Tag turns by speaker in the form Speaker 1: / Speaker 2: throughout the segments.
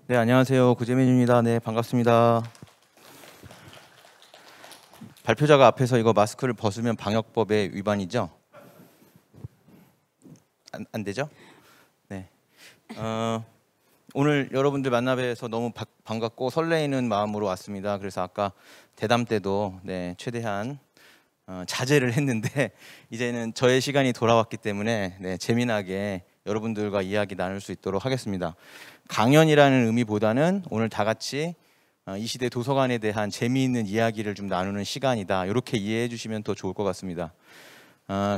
Speaker 1: 네, 안녕하세요. 구재민입니다. 네, 반갑습니다. 발표자가 앞에서 이거 마스크를 벗으면 방역법에 위반이죠? 안 되죠? 네. 오늘 여러분들 만나 뵈서 너무 반갑고 설레이는 마음으로 왔습니다. 그래서 아까 대담 때도 최대한 자제를 했는데 이제는 저의 시간이 돌아왔기 때문에 재미나게 여러분들과 이야기 나눌 수 있도록 하겠습니다. 강연이라는 의미보다는 오늘 다 같이 이 시대 도서관에 대한 재미있는 이야기를 좀 나누는 시간이다. 이렇게 이해해 주시면 더 좋을 것 같습니다.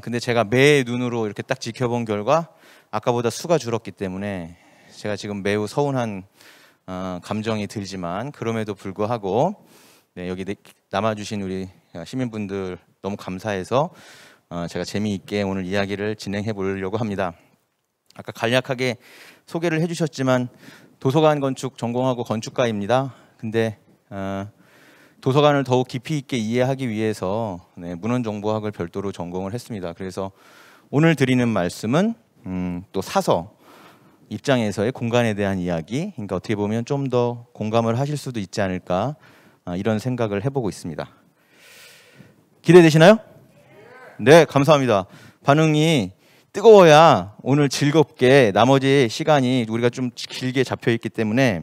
Speaker 1: 근데 제가 매 눈으로 이렇게 딱 지켜본 결과 아까보다 수가 줄었기 때문에 제가 지금 매우 서운한 감정이 들지만 그럼에도 불구하고 여기 남아주신 우리 시민분들 너무 감사해서 제가 재미있게 오늘 이야기를 진행해 보려고 합니다. 아까 간략하게 소개를 해주셨지만 도서관 건축 전공하고 건축가입니다. 근데 도서관을 더욱 깊이 있게 이해하기 위해서 문헌정보학을 별도로 전공을 했습니다. 그래서 오늘 드리는 말씀은 또 사서 입장에서의 공간에 대한 이야기, 그러니까 어떻게 보면 좀 더 공감을 하실 수도 있지 않을까 이런 생각을 해보고 있습니다. 기대되시나요? 네, 감사합니다. 반응이 뜨거워야 오늘 즐겁게 나머지 시간이 우리가 좀 길게 잡혀 있기 때문에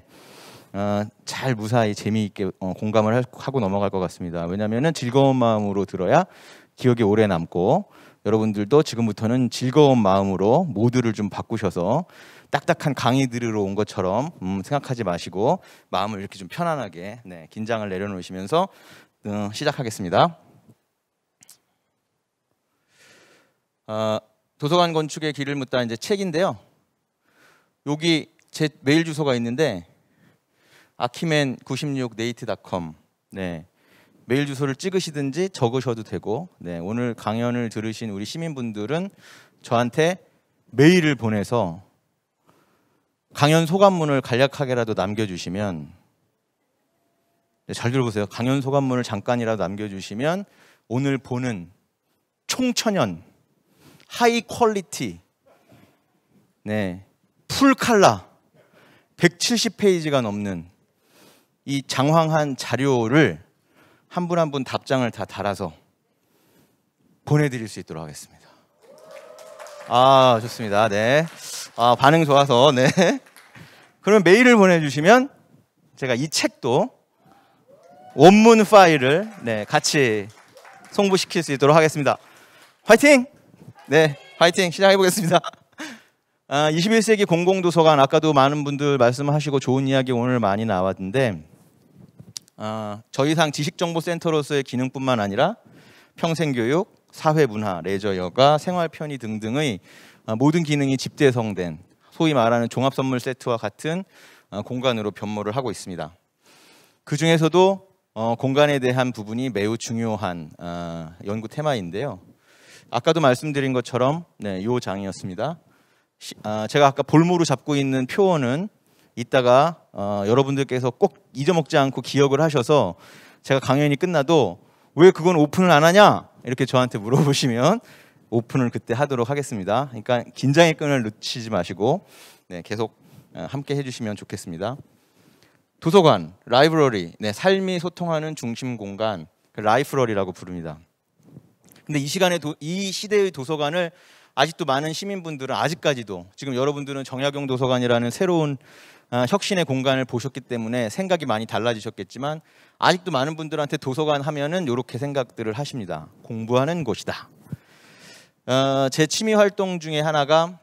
Speaker 1: 잘 무사히 재미있게 공감을 하고 넘어갈 것 같습니다. 왜냐하면 즐거운 마음으로 들어야 기억에 오래 남고 여러분들도 지금부터는 즐거운 마음으로 모드를 좀 바꾸셔서 딱딱한 강의 들으러 온 것처럼 생각하지 마시고 마음을 이렇게 좀 편안하게 긴장을 내려놓으시면서 시작하겠습니다. 도서관 건축의 길을 묻다 이제 책인데요. 여기 제 메일 주소가 있는데 akiman96nate.com 메일 주소를 찍으시든지 적으셔도 되고 오늘 강연을 들으신 우리 시민분들은 저한테 메일을 보내서 강연 소감문을 간략하게라도 남겨주시면 잘 들어보세요. 강연 소감문을 잠깐이라도 남겨주시면 오늘 보는 총천연 하이 퀄리티 풀 칼라 170페이지가 넘는 이 장황한 자료를 한 분 한 분 답장을 다 달아서 보내드릴 수 있도록 하겠습니다. 좋습니다. 반응 좋아서 그러면 메일을 보내주시면 제가 이 책도 원문 파일을 같이 송부시킬 수 있도록 하겠습니다. 화이팅! 화이팅! 시작해 보겠습니다. 21세기 공공도서관, 아까도 많은 분들 말씀하시고 좋은 이야기 오늘 많이 나왔는데 저 이상 지식정보센터로서의 기능뿐만 아니라 평생교육, 사회문화, 레저, 여가, 생활편의 등등의 모든 기능이 집대성된 소위 말하는 종합선물 세트와 같은 공간으로 변모를 하고 있습니다. 그 중에서도 공간에 대한 부분이 매우 중요한 연구 테마인데요. 아까도 말씀드린 것처럼 이 장이었습니다. 제가 아까 볼모로 잡고 있는 표어는 이따가 여러분들께서 꼭 잊어먹지 않고 기억을 하셔서 제가 강연이 끝나도 왜 그건 오픈을 안 하냐 이렇게 저한테 물어보시면 오픈을 그때 하도록 하겠습니다. 그러니까 긴장의 끈을 놓치지 마시고 계속 함께 해주시면 좋겠습니다. 도서관, 라이브러리, 삶이 소통하는 중심 공간, 라이프러리라고 부릅니다. 근데 이 시대의 도서관을 아직도 많은 시민분들은 아직까지도 지금 여러분들은 정약용 도서관이라는 새로운 혁신의 공간을 보셨기 때문에 생각이 많이 달라지셨겠지만 아직도 많은 분들한테 도서관 하면은 이렇게 생각들을 하십니다. 공부하는 곳이다. 제 취미 활동 중에 하나가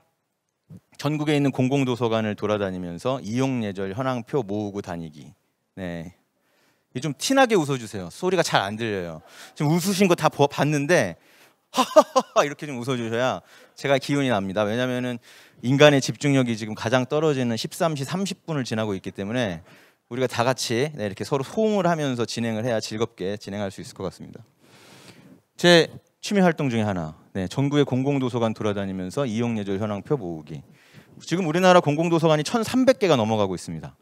Speaker 1: 전국에 있는 공공도서관을 돌아다니면서 이용예절 현황표 모으고 다니기. 좀 티나게 웃어주세요. 소리가 잘 안 들려요. 지금 웃으신 거 다 봤는데 하하하 이렇게 좀 웃어주셔야 제가 기운이 납니다. 왜냐하면 인간의 집중력이 지금 가장 떨어지는 13시 30분을 지나고 있기 때문에 우리가 다 같이 이렇게 서로 호응을 하면서 진행을 해야 즐겁게 진행할 수 있을 것 같습니다. 제 취미 활동 중에 하나, 전국의 공공도서관 돌아다니면서 이용예절 현황표 모으기. 지금 우리나라 공공도서관이 1,300개가 넘어가고 있습니다.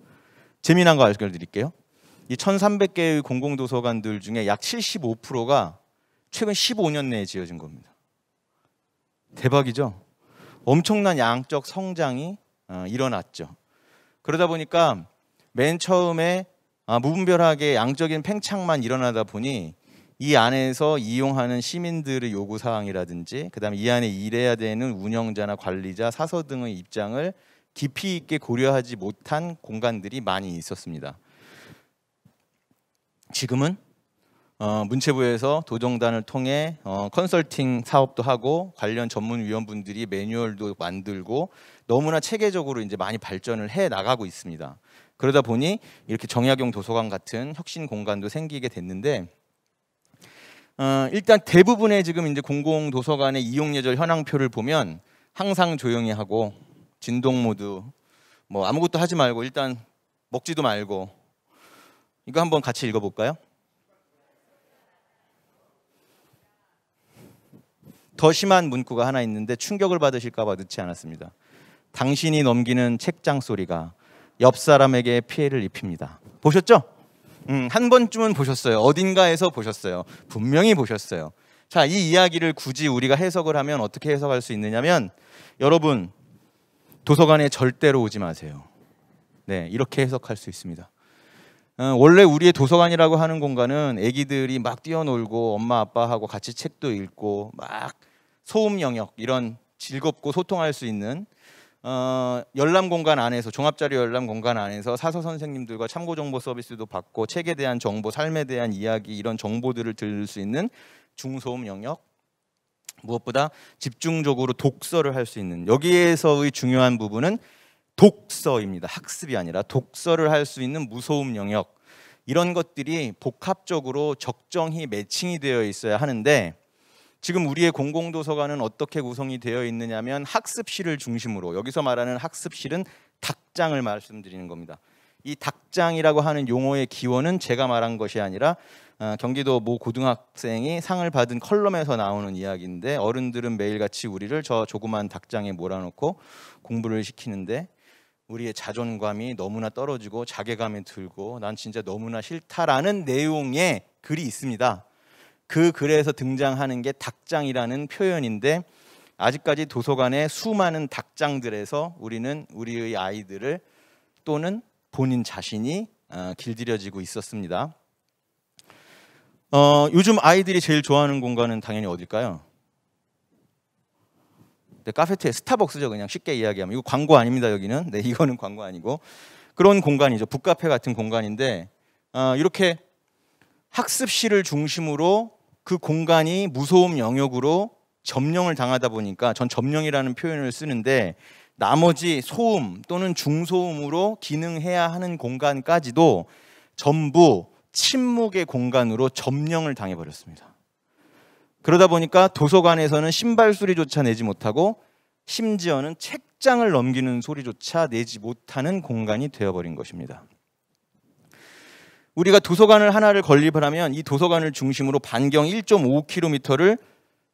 Speaker 1: 재미난 거 알려드릴게요. 이 1,300개의 공공도서관들 중에 약 75%가 최근 15년 내에 지어진 겁니다. 대박이죠? 엄청난 양적 성장이 일어났죠. 그러다 보니까 맨 처음에 무분별하게 양적인 팽창만 일어나다 보니 이 안에서 이용하는 시민들의 요구 사항이라든지 그다음에 이 안에 일해야 되는 운영자나 관리자, 사서 등의 입장을 깊이 있게 고려하지 못한 공간들이 많이 있었습니다. 지금은 문체부에서 도정단을 통해 컨설팅 사업도 하고 관련 전문위원분들이 매뉴얼도 만들고 너무나 체계적으로 이제 많이 발전을 해 나가고 있습니다. 그러다 보니 이렇게 정약용 도서관 같은 혁신 공간도 생기게 됐는데 일단 대부분의 지금 이제 공공 도서관의 이용 예절 현황표를 보면 항상 조용히 하고 진동 모드, 뭐 아무것도 하지 말고 일단 먹지도 말고. 이거 한번 같이 읽어볼까요? 더 심한 문구가 하나 있는데 충격을 받으실까 봐 넣지 않았습니다. 당신이 넘기는 책장 소리가 옆 사람에게 피해를 입힙니다. 보셨죠? 한 번쯤은 보셨어요. 어딘가에서 보셨어요. 분명히 보셨어요. 자, 이 이야기를 굳이 우리가 해석을 하면 어떻게 해석할 수 있느냐면, 여러분 도서관에 절대로 오지 마세요. 네, 이렇게 해석할 수 있습니다. 원래 우리의 도서관이라고 하는 공간은 아기들이 막 뛰어놀고 엄마 아빠하고 같이 책도 읽고 막 소음 영역, 이런 즐겁고 소통할 수 있는 열람 공간 안에서, 종합자료 열람 공간 안에서 사서 선생님들과 참고 정보 서비스도 받고 책에 대한 정보, 삶에 대한 이야기, 이런 정보들을 들을 수 있는 중소음 영역, 무엇보다 집중적으로 독서를 할 수 있는, 여기에서의 중요한 부분은 독서입니다. 학습이 아니라 독서를 할 수 있는 무소음 영역, 이런 것들이 복합적으로 적정히 매칭이 되어 있어야 하는데, 지금 우리의 공공도서관은 어떻게 구성이 되어 있느냐면 학습실을 중심으로, 여기서 말하는 학습실은 닭장을 말씀드리는 겁니다. 이 닭장이라고 하는 용어의 기원은 제가 말한 것이 아니라 경기도 모 고등학생이 상을 받은 컬럼에서 나오는 이야기인데, 어른들은 매일같이 우리를 저 조그만 닭장에 몰아넣고 공부를 시키는데 우리의 자존감이 너무나 떨어지고 자괴감이 들고 난 진짜 너무나 싫다라는 내용의 글이 있습니다. 그 글에서 등장하는 게 닭장이라는 표현인데, 아직까지 도서관의 수많은 닭장들에서 우리는 우리의 아이들을 또는 본인 자신이 길들여지고 있었습니다. 요즘 아이들이 제일 좋아하는 공간은 당연히 어딜까요? 네, 카페트에 스타벅스죠. 그냥 쉽게 이야기하면. 이거 광고 아닙니다. 여기는. 네, 이거는 광고 아니고 그런 공간이죠. 북카페 같은 공간인데, 이렇게 학습실을 중심으로 그 공간이 무소음 영역으로 점령을 당하다 보니까, 전 점령이라는 표현을 쓰는데, 나머지 소음 또는 중소음으로 기능해야 하는 공간까지도 전부 침묵의 공간으로 점령을 당해버렸습니다. 그러다 보니까 도서관에서는 신발 소리조차 내지 못하고 심지어는 책장을 넘기는 소리조차 내지 못하는 공간이 되어버린 것입니다. 우리가 도서관을 하나를 건립을 하면 이 도서관을 중심으로 반경 1.5km를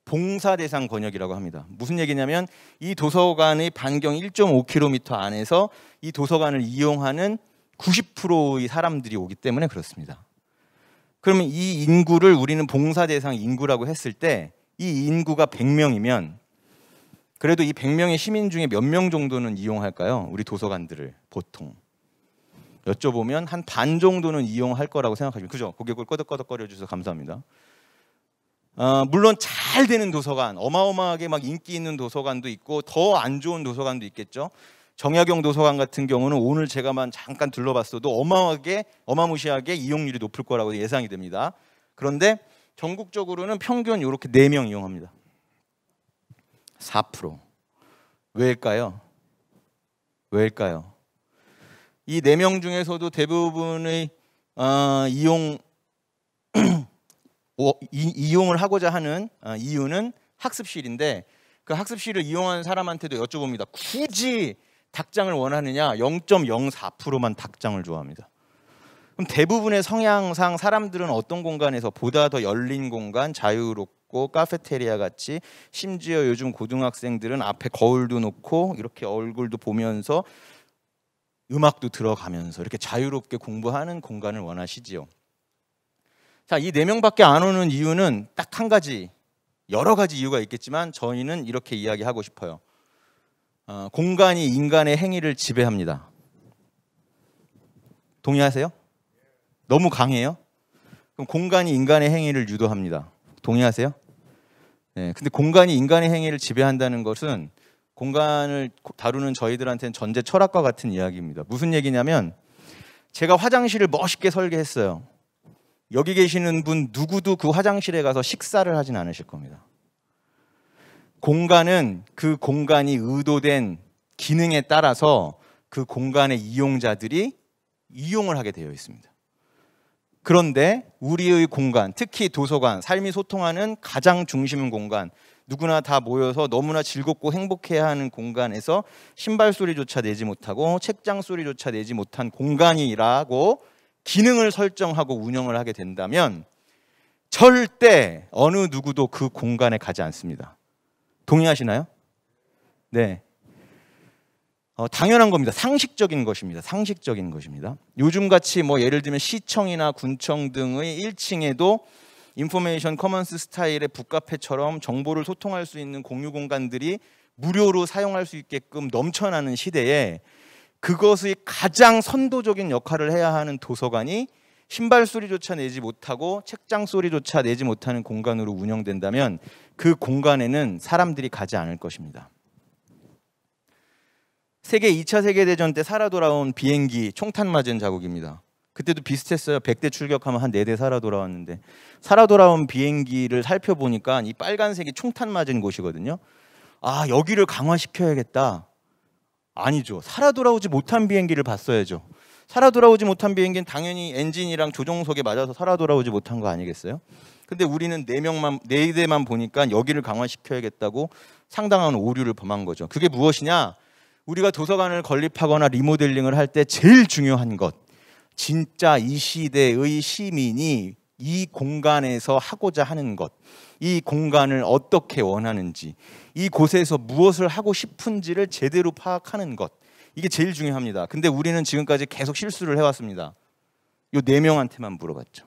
Speaker 1: 봉사대상 권역이라고 합니다. 무슨 얘기냐면 이 도서관의 반경 1.5km 안에서 이 도서관을 이용하는 90%의 사람들이 오기 때문에 그렇습니다. 그러면 이 인구를 우리는 봉사대상 인구라고 했을 때, 이 인구가 100명이면 그래도 이 100명의 시민 중에 몇 명 정도는 이용할까요? 우리 도서관들을 보통 여쭤보면 한 반 정도는 이용할 거라고 생각하시면, 그죠? 고개를 끄덕끄덕거려 주셔서 감사합니다. 물론 잘 되는 도서관, 어마어마하게 막 인기 있는 도서관도 있고 더 안 좋은 도서관도 있겠죠. 정약용 도서관 같은 경우는 오늘 제가만 잠깐 둘러봤어도 어마무시하게 이용률이 높을 거라고 예상이 됩니다. 그런데 전국적으로는 평균 이렇게 4명 이용합니다. 4%. 왜일까요? 왜일까요? 이 4명 중에서도 대부분의 이용을 하고자 하는 이유는 학습실인데, 그 학습실을 이용하는 사람한테도 여쭤봅니다. 굳이 닭장을 원하느냐? 0.04%만 닭장을 좋아합니다. 그럼 대부분의 성향상 사람들은 어떤 공간에서 보다 더 열린 공간, 자유롭고 카페테리아 같이, 심지어 요즘 고등학생들은 앞에 거울도 놓고 이렇게 얼굴도 보면서 음악도 들어가면서 이렇게 자유롭게 공부하는 공간을 원하시지요. 자, 이 4명밖에 안 오는 이유는 딱 한 가지, 여러 가지 이유가 있겠지만 저희는 이렇게 이야기하고 싶어요. 공간이 인간의 행위를 지배합니다. 동의하세요? 너무 강해요? 그럼 공간이 인간의 행위를 유도합니다. 동의하세요? 네, 근데 공간이 인간의 행위를 지배한다는 것은 공간을 다루는 저희들한테는 전제 철학과 같은 이야기입니다. 무슨 얘기냐면 제가 화장실을 멋있게 설계했어요. 여기 계시는 분 누구도 그 화장실에 가서 식사를 하진 않으실 겁니다. 공간은 그 공간이 의도된 기능에 따라서 그 공간의 이용자들이 이용을 하게 되어 있습니다. 그런데 우리의 공간, 특히 도서관, 삶이 소통하는 가장 중심 공간, 누구나 다 모여서 너무나 즐겁고 행복해야 하는 공간에서 신발 소리조차 내지 못하고 책장 소리조차 내지 못한 공간이라고 기능을 설정하고 운영을 하게 된다면 절대 어느 누구도 그 공간에 가지 않습니다. 동의하시나요? 네. 당연한 겁니다. 상식적인 것입니다. 상식적인 것입니다. 요즘같이 뭐 예를 들면 시청이나 군청 등의 1층에도 인포메이션 커먼스 스타일의 북카페처럼 정보를 소통할 수 있는 공유 공간들이 무료로 사용할 수 있게끔 넘쳐나는 시대에 그것의 가장 선도적인 역할을 해야 하는 도서관이 신발 소리조차 내지 못하고 책장 소리조차 내지 못하는 공간으로 운영된다면 그 공간에는 사람들이 가지 않을 것입니다. 세계 2차 세계대전 때 살아 돌아온 비행기 총탄 맞은 자국입니다. 그때도 비슷했어요. 100대 출격하면 한 4대 살아 돌아왔는데 살아 돌아온 비행기를 살펴보니까 이 빨간색이 총탄 맞은 곳이거든요. 아, 여기를 강화시켜야겠다. 아니죠. 살아 돌아오지 못한 비행기를 봤어야죠. 살아 돌아오지 못한 비행기는 당연히 엔진이랑 조종석에 맞아서 살아 돌아오지 못한 거 아니겠어요? 근데 우리는 4대만 보니까 여기를 강화시켜야겠다고 상당한 오류를 범한 거죠. 그게 무엇이냐? 우리가 도서관을 건립하거나 리모델링을 할 때 제일 중요한 것, 진짜 이 시대의 시민이 이 공간에서 하고자 하는 것, 이 공간을 어떻게 원하는지, 이 곳에서 무엇을 하고 싶은지를 제대로 파악하는 것, 이게 제일 중요합니다. 근데 우리는 지금까지 계속 실수를 해왔습니다. 요 4명한테만 물어봤죠.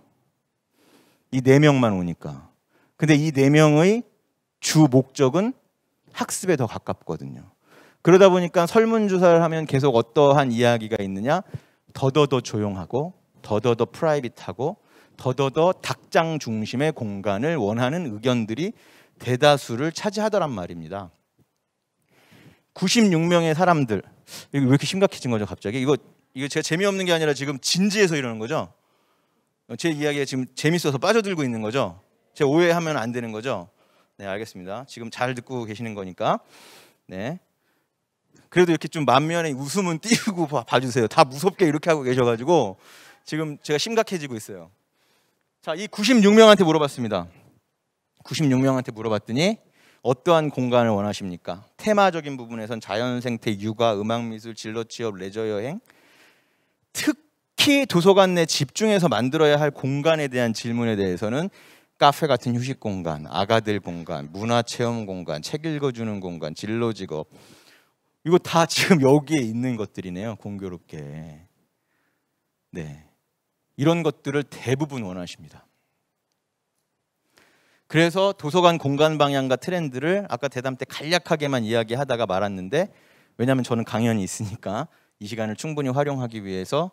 Speaker 1: 이 4명만 오니까. 근데 이 4명의 주 목적은 학습에 더 가깝거든요. 그러다 보니까 설문조사를 하면 계속 어떠한 이야기가 있느냐? 더더더 조용하고 더더더 프라이빗하고 더더더 닭장 중심의 공간을 원하는 의견들이 대다수를 차지하더란 말입니다. 96명의 사람들, 이거 왜 이렇게 심각해진 거죠 갑자기? 이거 제가 재미없는 게 아니라 지금 진지해서 이러는 거죠? 제 이야기가 지금 재밌어서 빠져들고 있는 거죠? 제가 오해하면 안 되는 거죠? 네, 알겠습니다. 지금 잘 듣고 계시는 거니까. 네. 그래도 이렇게 좀 만면에 웃음은 띄우고 봐주세요. 다 무섭게 이렇게 하고 계셔가지고 지금 제가 심각해지고 있어요. 자, 이 96명한테 물어봤습니다. 96명한테 물어봤더니 어떠한 공간을 원하십니까? 테마적인 부분에선 자연생태, 육아, 음악미술, 진로취업, 레저여행, 특히 도서관 내 집중해서 만들어야 할 공간에 대한 질문에 대해서는 카페 같은 휴식 공간, 아가들 공간, 문화체험 공간, 책 읽어주는 공간, 진로직업, 이거 다 지금 여기에 있는 것들이네요. 공교롭게. 네, 이런 것들을 대부분 원하십니다. 그래서 도서관 공간 방향과 트렌드를 아까 대담 때 간략하게만 이야기하다가 말았는데, 왜냐하면 저는 강연이 있으니까 이 시간을 충분히 활용하기 위해서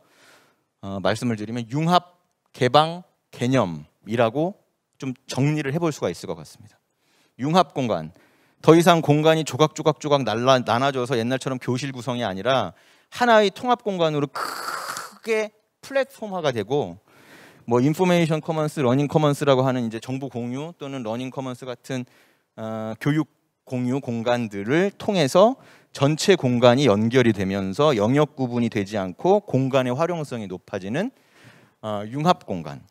Speaker 1: 말씀을 드리면 융합 개방 개념이라고 좀 정리를 해볼 수가 있을 것 같습니다. 융합 공간, 더 이상 공간이 조각조각 나눠져서 옛날처럼 교실 구성이 아니라 하나의 통합 공간으로 크게 플랫폼화가 되고, 뭐 인포메이션 커먼스, 러닝 커먼스라고 하는 이제 정보 공유 또는 러닝 커먼스 같은 교육 공유 공간들을 통해서 전체 공간이 연결이 되면서 영역 구분이 되지 않고 공간의 활용성이 높아지는 융합 공간.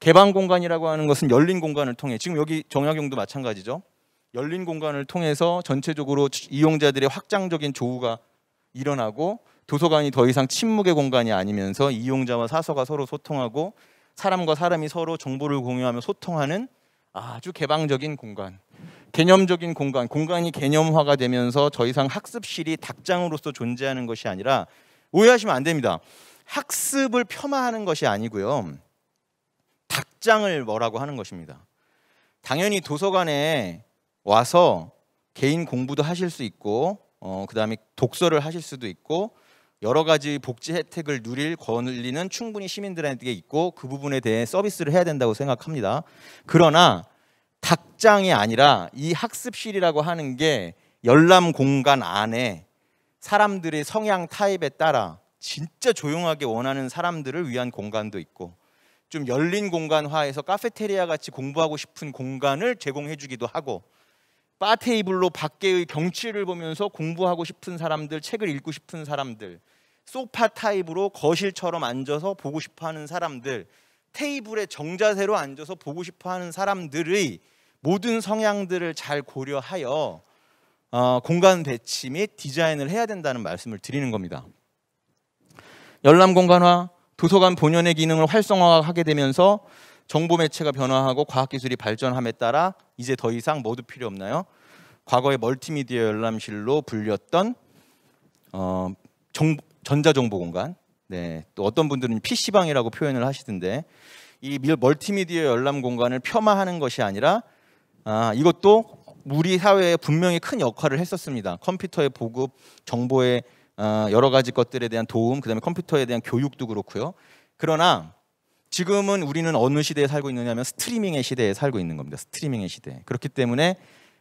Speaker 1: 개방 공간이라고 하는 것은 열린 공간을 통해, 지금 여기 정약용도 마찬가지죠. 열린 공간을 통해서 전체적으로 이용자들의 확장적인 조우가 일어나고 도서관이 더 이상 침묵의 공간이 아니면서 이용자와 사서가 서로 소통하고 사람과 사람이 서로 정보를 공유하며 소통하는 아주 개방적인 공간, 개념적인 공간, 공간이 개념화가 되면서 더 이상 학습실이 닭장으로서 존재하는 것이 아니라, 오해하시면 안 됩니다. 학습을 폄하하는 것이 아니고요, 닭장을 뭐라고 하는 것입니다. 당연히 도서관에 와서 개인 공부도 하실 수 있고 그 다음에 독서를 하실 수도 있고 여러 가지 복지 혜택을 누릴 권리는 충분히 시민들에게 있고 그 부분에 대해 서비스를 해야 된다고 생각합니다. 그러나 닭장이 아니라 이 학습실이라고 하는 게 열람 공간 안에 사람들의 성향 타입에 따라 진짜 조용하게 원하는 사람들을 위한 공간도 있고 좀 열린 공간화해서 카페테리아 같이 공부하고 싶은 공간을 제공해 주기도 하고 바 테이블로 밖의 경치를 보면서 공부하고 싶은 사람들, 책을 읽고 싶은 사람들, 소파 타입으로 거실처럼 앉아서 보고 싶어하는 사람들, 테이블에 정자세로 앉아서 보고 싶어하는 사람들의 모든 성향들을 잘 고려하여 공간 배치 및 디자인을 해야 된다는 말씀을 드리는 겁니다. 열람 공간화, 도서관 본연의 기능을 활성화하게 되면서 정보 매체가 변화하고 과학기술이 발전함에 따라 이제 더 이상 뭐도 필요 없나요? 과거의 멀티미디어 열람실로 불렸던 전자정보 공간, 네, 또 어떤 분들은 PC방이라고 표현을 하시던데 이 멀티미디어 열람 공간을 폄하하는 것이 아니라 이것도 우리 사회에 분명히 큰 역할을 했었습니다. 컴퓨터의 보급, 정보의 여러 가지 것들에 대한 도움, 그다음에 컴퓨터에 대한 교육도 그렇고요. 그러나 지금은 우리는 어느 시대에 살고 있느냐면 스트리밍의 시대에 살고 있는 겁니다. 스트리밍의 시대. 그렇기 때문에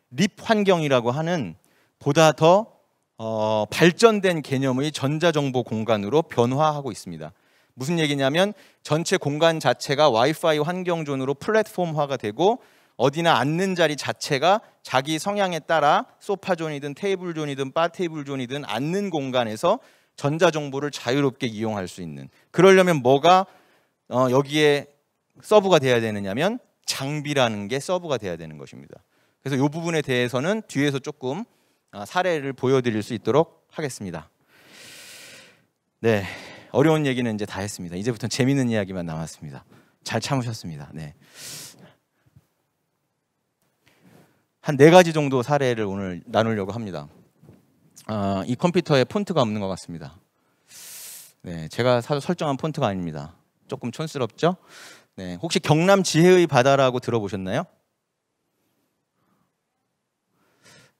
Speaker 1: 립 환경이라고 하는 보다 더 발전된 개념의 전자정보 공간으로 변화하고 있습니다. 무슨 얘기냐면 전체 공간 자체가 와이파이 환경존으로 플랫폼화가 되고 어디나 앉는 자리 자체가 자기 성향에 따라 소파존이든 테이블존이든 바 테이블존이든 앉는 공간에서 전자정보를 자유롭게 이용할 수 있는, 그러려면 뭐가 여기에 서브가 돼야 되느냐면 장비라는 게 서브가 돼야 되는 것입니다. 그래서 이 부분에 대해서는 뒤에서 조금 사례를 보여드릴 수 있도록 하겠습니다. 네, 어려운 얘기는 이제 다 했습니다. 이제부터는 재밌는 이야기만 남았습니다. 잘 참으셨습니다. 네. 한 4가지 정도 사례를 오늘 나누려고 합니다. 이 컴퓨터에 폰트가 없는 것 같습니다. 네, 제가 설정한 폰트가 아닙니다. 조금 촌스럽죠? 네, 혹시 경남 지혜의 바다라고 들어보셨나요?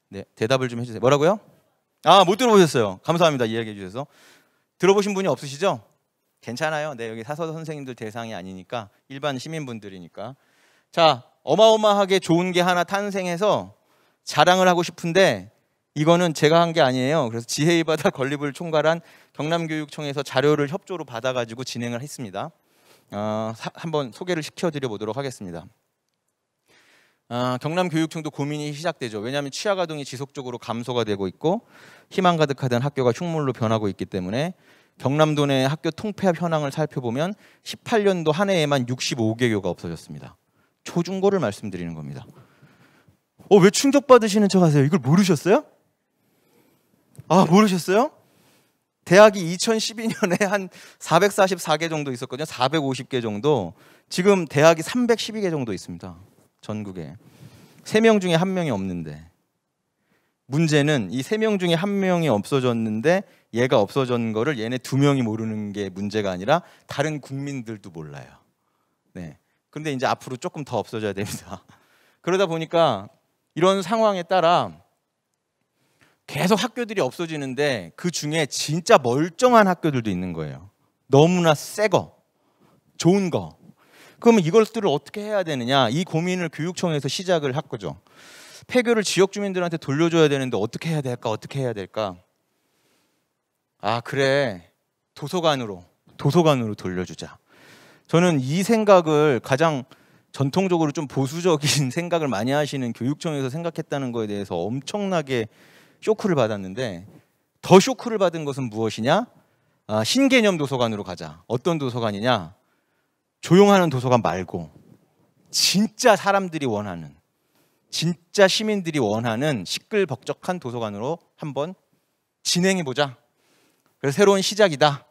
Speaker 1: 네, 대답을 좀 해주세요. 뭐라고요? 못 들어보셨어요. 감사합니다. 이야기해 주셔서. 들어보신 분이 없으시죠? 괜찮아요. 네, 여기 사서 선생님들 대상이 아니니까 일반 시민분들이니까. 자, 어마어마하게 좋은 게 하나 탄생해서 자랑을 하고 싶은데 이거는 제가 한 게 아니에요. 그래서 지혜의 바다 건립을 총괄한 경남교육청에서 자료를 협조로 받아가지고 진행을 했습니다. 한번 소개를 시켜드려 보도록 하겠습니다. 경남교육청도 고민이 시작되죠. 왜냐하면 취약아동이 지속적으로 감소가 되고 있고 희망 가득하던 학교가 흉물로 변하고 있기 때문에 경남도 내 학교 통폐합 현황을 살펴보면 18년도 한 해에만 65개교가 없어졌습니다. 초중고를 말씀드리는 겁니다. 왜 충격받으시는 척 하세요? 이걸 모르셨어요? 모르셨어요? 대학이 2012년에 한 444개 정도 있었거든요. 450개 정도. 지금 대학이 312개 정도 있습니다. 전국에. 3명 중에 1명이 없는데. 문제는 이 3명 중에 1명이 없어졌는데 얘가 없어진 거를 얘네 2명이 모르는 게 문제가 아니라 다른 국민들도 몰라요. 네. 그런데 이제 앞으로 조금 더 없어져야 됩니다. 그러다 보니까 이런 상황에 따라 계속 학교들이 없어지는데 그 중에 진짜 멀쩡한 학교들도 있는 거예요. 너무나 새 거, 좋은 거. 그러면 이것들을 어떻게 해야 되느냐, 이 고민을 교육청에서 시작을 한 거죠. 폐교를 지역 주민들한테 돌려줘야 되는데 어떻게 해야 될까? 어떻게 해야 될까? 그래, 도서관으로 돌려주자. 저는 이 생각을 가장 전통적으로 좀 보수적인 생각을 많이 하시는 교육청에서 생각했다는 거에 대해서 엄청나게 쇼크를 받았는데, 더 쇼크를 받은 것은 무엇이냐? 신개념 도서관으로 가자. 어떤 도서관이냐? 조용하는 도서관 말고 진짜 사람들이 원하는, 진짜 시민들이 원하는 시끌벅적한 도서관으로 한번 진행해보자. 그래서 새로운 시작이다.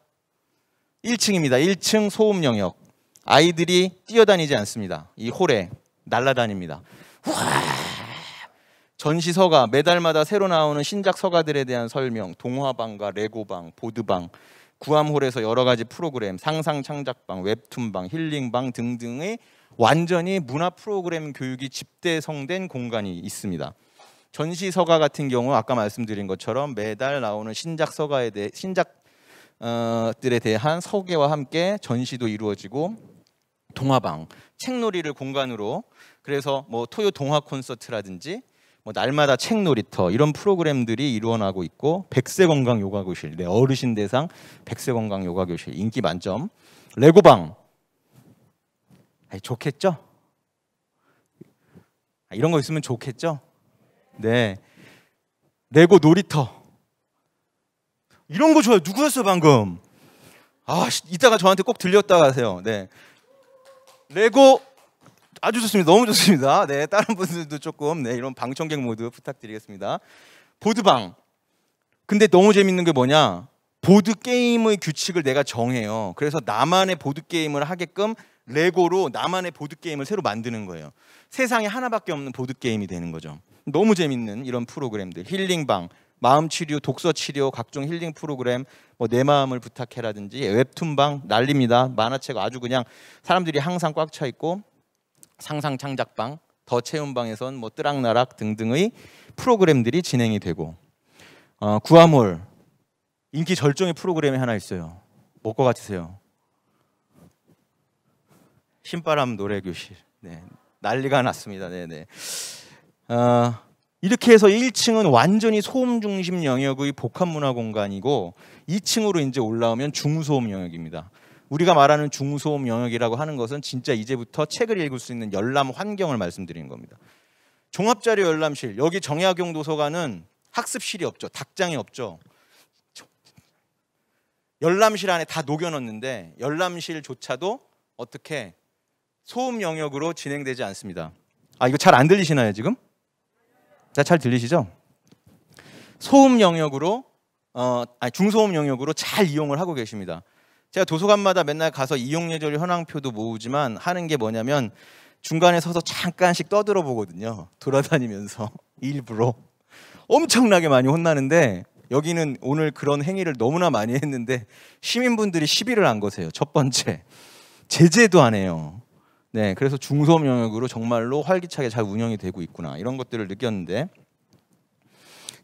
Speaker 1: 1층입니다. 1층 소음 영역. 아이들이 뛰어다니지 않습니다. 이 홀에 날아다닙니다. 전시서가, 매달마다 새로 나오는 신작 서가들에 대한 설명, 동화방과 레고방, 보드방, 구암홀에서 여러 가지 프로그램, 상상 창작방, 웹툰방, 힐링방 등등의 완전히 문화 프로그램 교육이 집대성된 공간이 있습니다. 전시서가 같은 경우 아까 말씀드린 것처럼 매달 나오는 신작 들에 대한 소개와 함께 전시도 이루어지고 동화방, 책놀이를 공간으로 그래서 뭐 토요 동화 콘서트라든지 뭐 날마다 책놀이터 이런 프로그램들이 일어나고 있고 백세건강 요가교실, 네, 어르신 대상 백세건강 요가교실 인기 만점. 레고방 좋겠죠? 이런 거 있으면 좋겠죠? 네, 레고 놀이터 이런 거 좋아요. 누구였어요 방금? 이따가 저한테 꼭 들렸다 가세요. 네, 레고 아주 좋습니다. 너무 좋습니다. 네, 다른 분들도 조금 이런 방청객 모드 부탁드리겠습니다. 보드방. 근데 너무 재밌는 게 뭐냐? 보드 게임의 규칙을 내가 정해요. 그래서 나만의 보드 게임을 하게끔 레고로 나만의 보드 게임을 새로 만드는 거예요. 세상에 하나밖에 없는 보드 게임이 되는 거죠. 너무 재밌는 이런 프로그램들. 힐링방, 마음 치료, 독서 치료, 각종 힐링 프로그램, 뭐 내 마음을 부탁해라든지 웹툰방 난립니다. 만화책 아주 그냥 사람들이 항상 꽉 차 있고. 상상 창작방, 더 체험방에선 뭐 뜨락나락 등등의 프로그램들이 진행이 되고 구아몰 인기 절정의 프로그램이 하나 있어요. 뭐 것 같으세요? 신바람 노래교실. 네, 난리가 났습니다. 네네. 이렇게 해서 1층은 완전히 소음 중심 영역의 복합문화 공간이고 2층으로 이제 올라오면 중소음 영역입니다. 우리가 말하는 중소음 영역이라고 하는 것은 진짜 이제부터 책을 읽을 수 있는 열람 환경을 말씀드리는 겁니다. 종합자료 열람실, 여기 정약용 도서관은 학습실이 없죠. 닭장이 없죠. 열람실 안에 다 녹여놓는데 열람실조차도 어떻게 소음 영역으로 진행되지 않습니다. 이거 잘 안 들리시나요 지금? 잘 들리시죠? 소음 영역으로 중소음 영역으로 잘 이용을 하고 계십니다. 제가 도서관마다 맨날 가서 이용 예절 현황표도 모으지만 하는 게 뭐냐면 중간에 서서 잠깐씩 떠들어 보거든요. 돌아다니면서 일부러 엄청나게 많이 혼나는데 여기는 오늘 그런 행위를 너무나 많이 했는데 시민분들이 시비를 안 거세요. 첫 번째 제재도 안 해요. 네, 그래서 중소음 영역으로 정말로 활기차게 잘 운영이 되고 있구나 이런 것들을 느꼈는데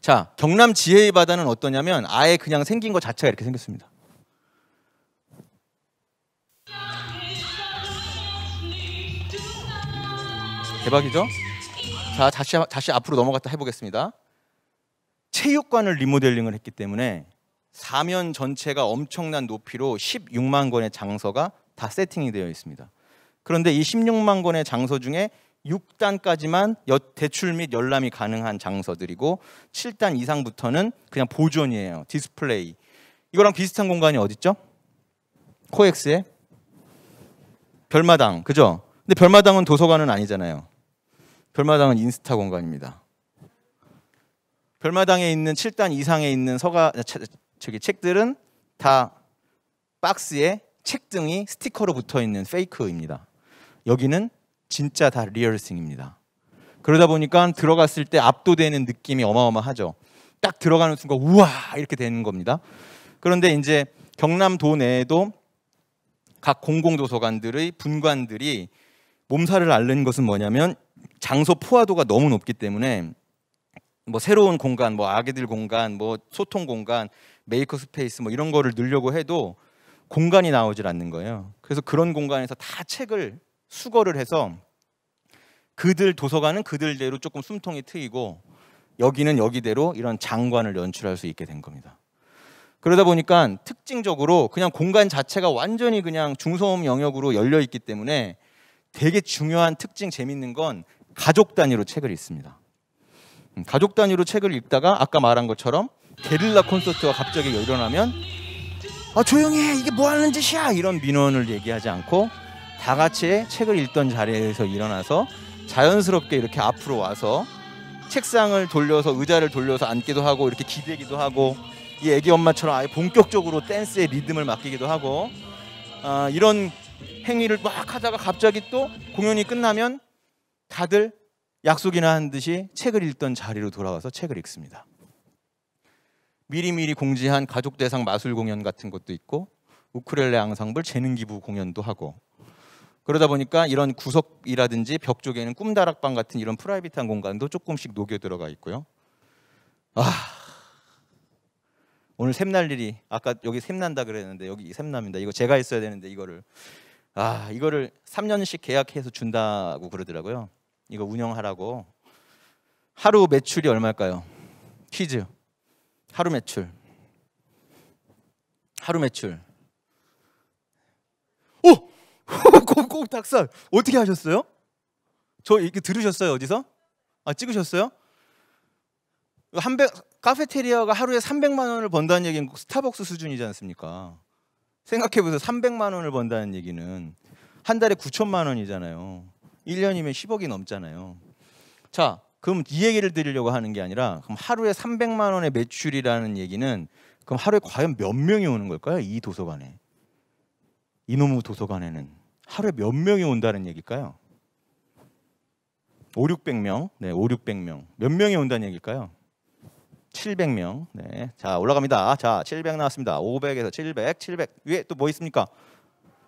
Speaker 1: 자, 경남 지혜의 바다는 어떠냐면 아예 그냥 생긴 것 자체가 이렇게 생겼습니다. 대박이죠? 자, 다시 앞으로 넘어갔다 해보겠습니다. 체육관을 리모델링을 했기 때문에 사면 전체가 엄청난 높이로 16만 권의 장서가 다 세팅이 되어 있습니다. 그런데 이 16만 권의 장서 중에 6단까지만 대출 및 열람이 가능한 장서들이고 7단 이상부터는 그냥 보존이에요. 디스플레이. 이거랑 비슷한 공간이 어딨죠? 코엑스의 별마당, 그죠? 근데 별마당은 도서관은 아니잖아요. 별마당은 인스타 공간입니다. 별마당에 있는 7단 이상에 있는 책들은 다 박스에 책등이 스티커로 붙어있는 페이크입니다. 여기는 진짜 다 리얼싱입니다. 그러다 보니까 들어갔을 때 압도되는 느낌이 어마어마하죠. 딱 들어가는 순간 우와 이렇게 되는 겁니다. 그런데 이제 경남도 내에도 각 공공도서관들의 분관들이 몸살을 앓는 것은 뭐냐면 장소 포화도가 너무 높기 때문에 뭐 새로운 공간, 뭐 아기들 공간, 뭐 소통 공간, 메이커 스페이스 뭐 이런 거를 넣으려고 해도 공간이 나오질 않는 거예요. 그래서 그런 공간에서 다 책을 수거를 해서 그들 도서관은 그들대로 조금 숨통이 트이고 여기는 여기대로 이런 장관을 연출할 수 있게 된 겁니다. 그러다 보니까 특징적으로 그냥 공간 자체가 완전히 그냥 중소음 영역으로 열려 있기 때문에 되게 중요한 특징 재밌는 건 가족 단위로 책을 읽습니다. 가족 단위로 책을 읽다가 아까 말한 것처럼 게릴라 콘서트가 갑자기 일어나면 조용히 해 이게 뭐 하는 짓이야 이런 민원을 얘기하지 않고 다 같이 책을 읽던 자리에서 일어나서 자연스럽게 이렇게 앞으로 와서 책상을 돌려서 의자를 돌려서 앉기도 하고 이렇게 기대기도 하고 이 애기 엄마처럼 아예 본격적으로 댄스의 리듬을 맡기기도 하고 이런 행위를 막 하다가 갑자기 또 공연이 끝나면 다들 약속이나 한 듯이 책을 읽던 자리로 돌아와서 책을 읽습니다. 미리미리 공지한 가족 대상 마술 공연 같은 것도 있고 우쿨렐레 앙상블 재능 기부 공연도 하고 그러다 보니까 이런 구석이라든지 벽 쪽에는 꿈다락방 같은 이런 프라이빗한 공간도 조금씩 녹여 들어가 있고요. 오늘 샘날 일이 아까 여기 샘난다 그랬는데 여기 샘납니다. 이거 제가 했어야 되는데 이거를 3년씩 계약해서 준다고 그러더라고요. 이거 운영하라고. 하루 매출이 얼마일까요? 퀴즈. 하루 매출. 오! 꼭 닭살. 어떻게 하셨어요? 저 이렇게 들으셨어요? 어디서? 찍으셨어요? 카페테리아가 하루에 300만 원을 번다는 얘기는 스타벅스 수준이지 않습니까? 생각해보세요. 300만 원을 번다는 얘기는 한 달에 9천만 원이잖아요. 1년이면 10억이 넘잖아요. 자, 그럼 이 얘기를 드리려고 하는 게 아니라 그럼 하루에 300만 원의 매출이라는 얘기는 그럼 하루에 과연 몇 명이 오는 걸까요? 이 도서관에. 이놈의 도서관에는 하루에 몇 명이 온다는 얘기일까요? 500~600명. 네, 500~600명. 몇 명이 온다는 얘기일까요? 700명. 네. 자, 올라갑니다. 자, 700 나왔습니다. 500에서 700. 위에 또 뭐 있습니까?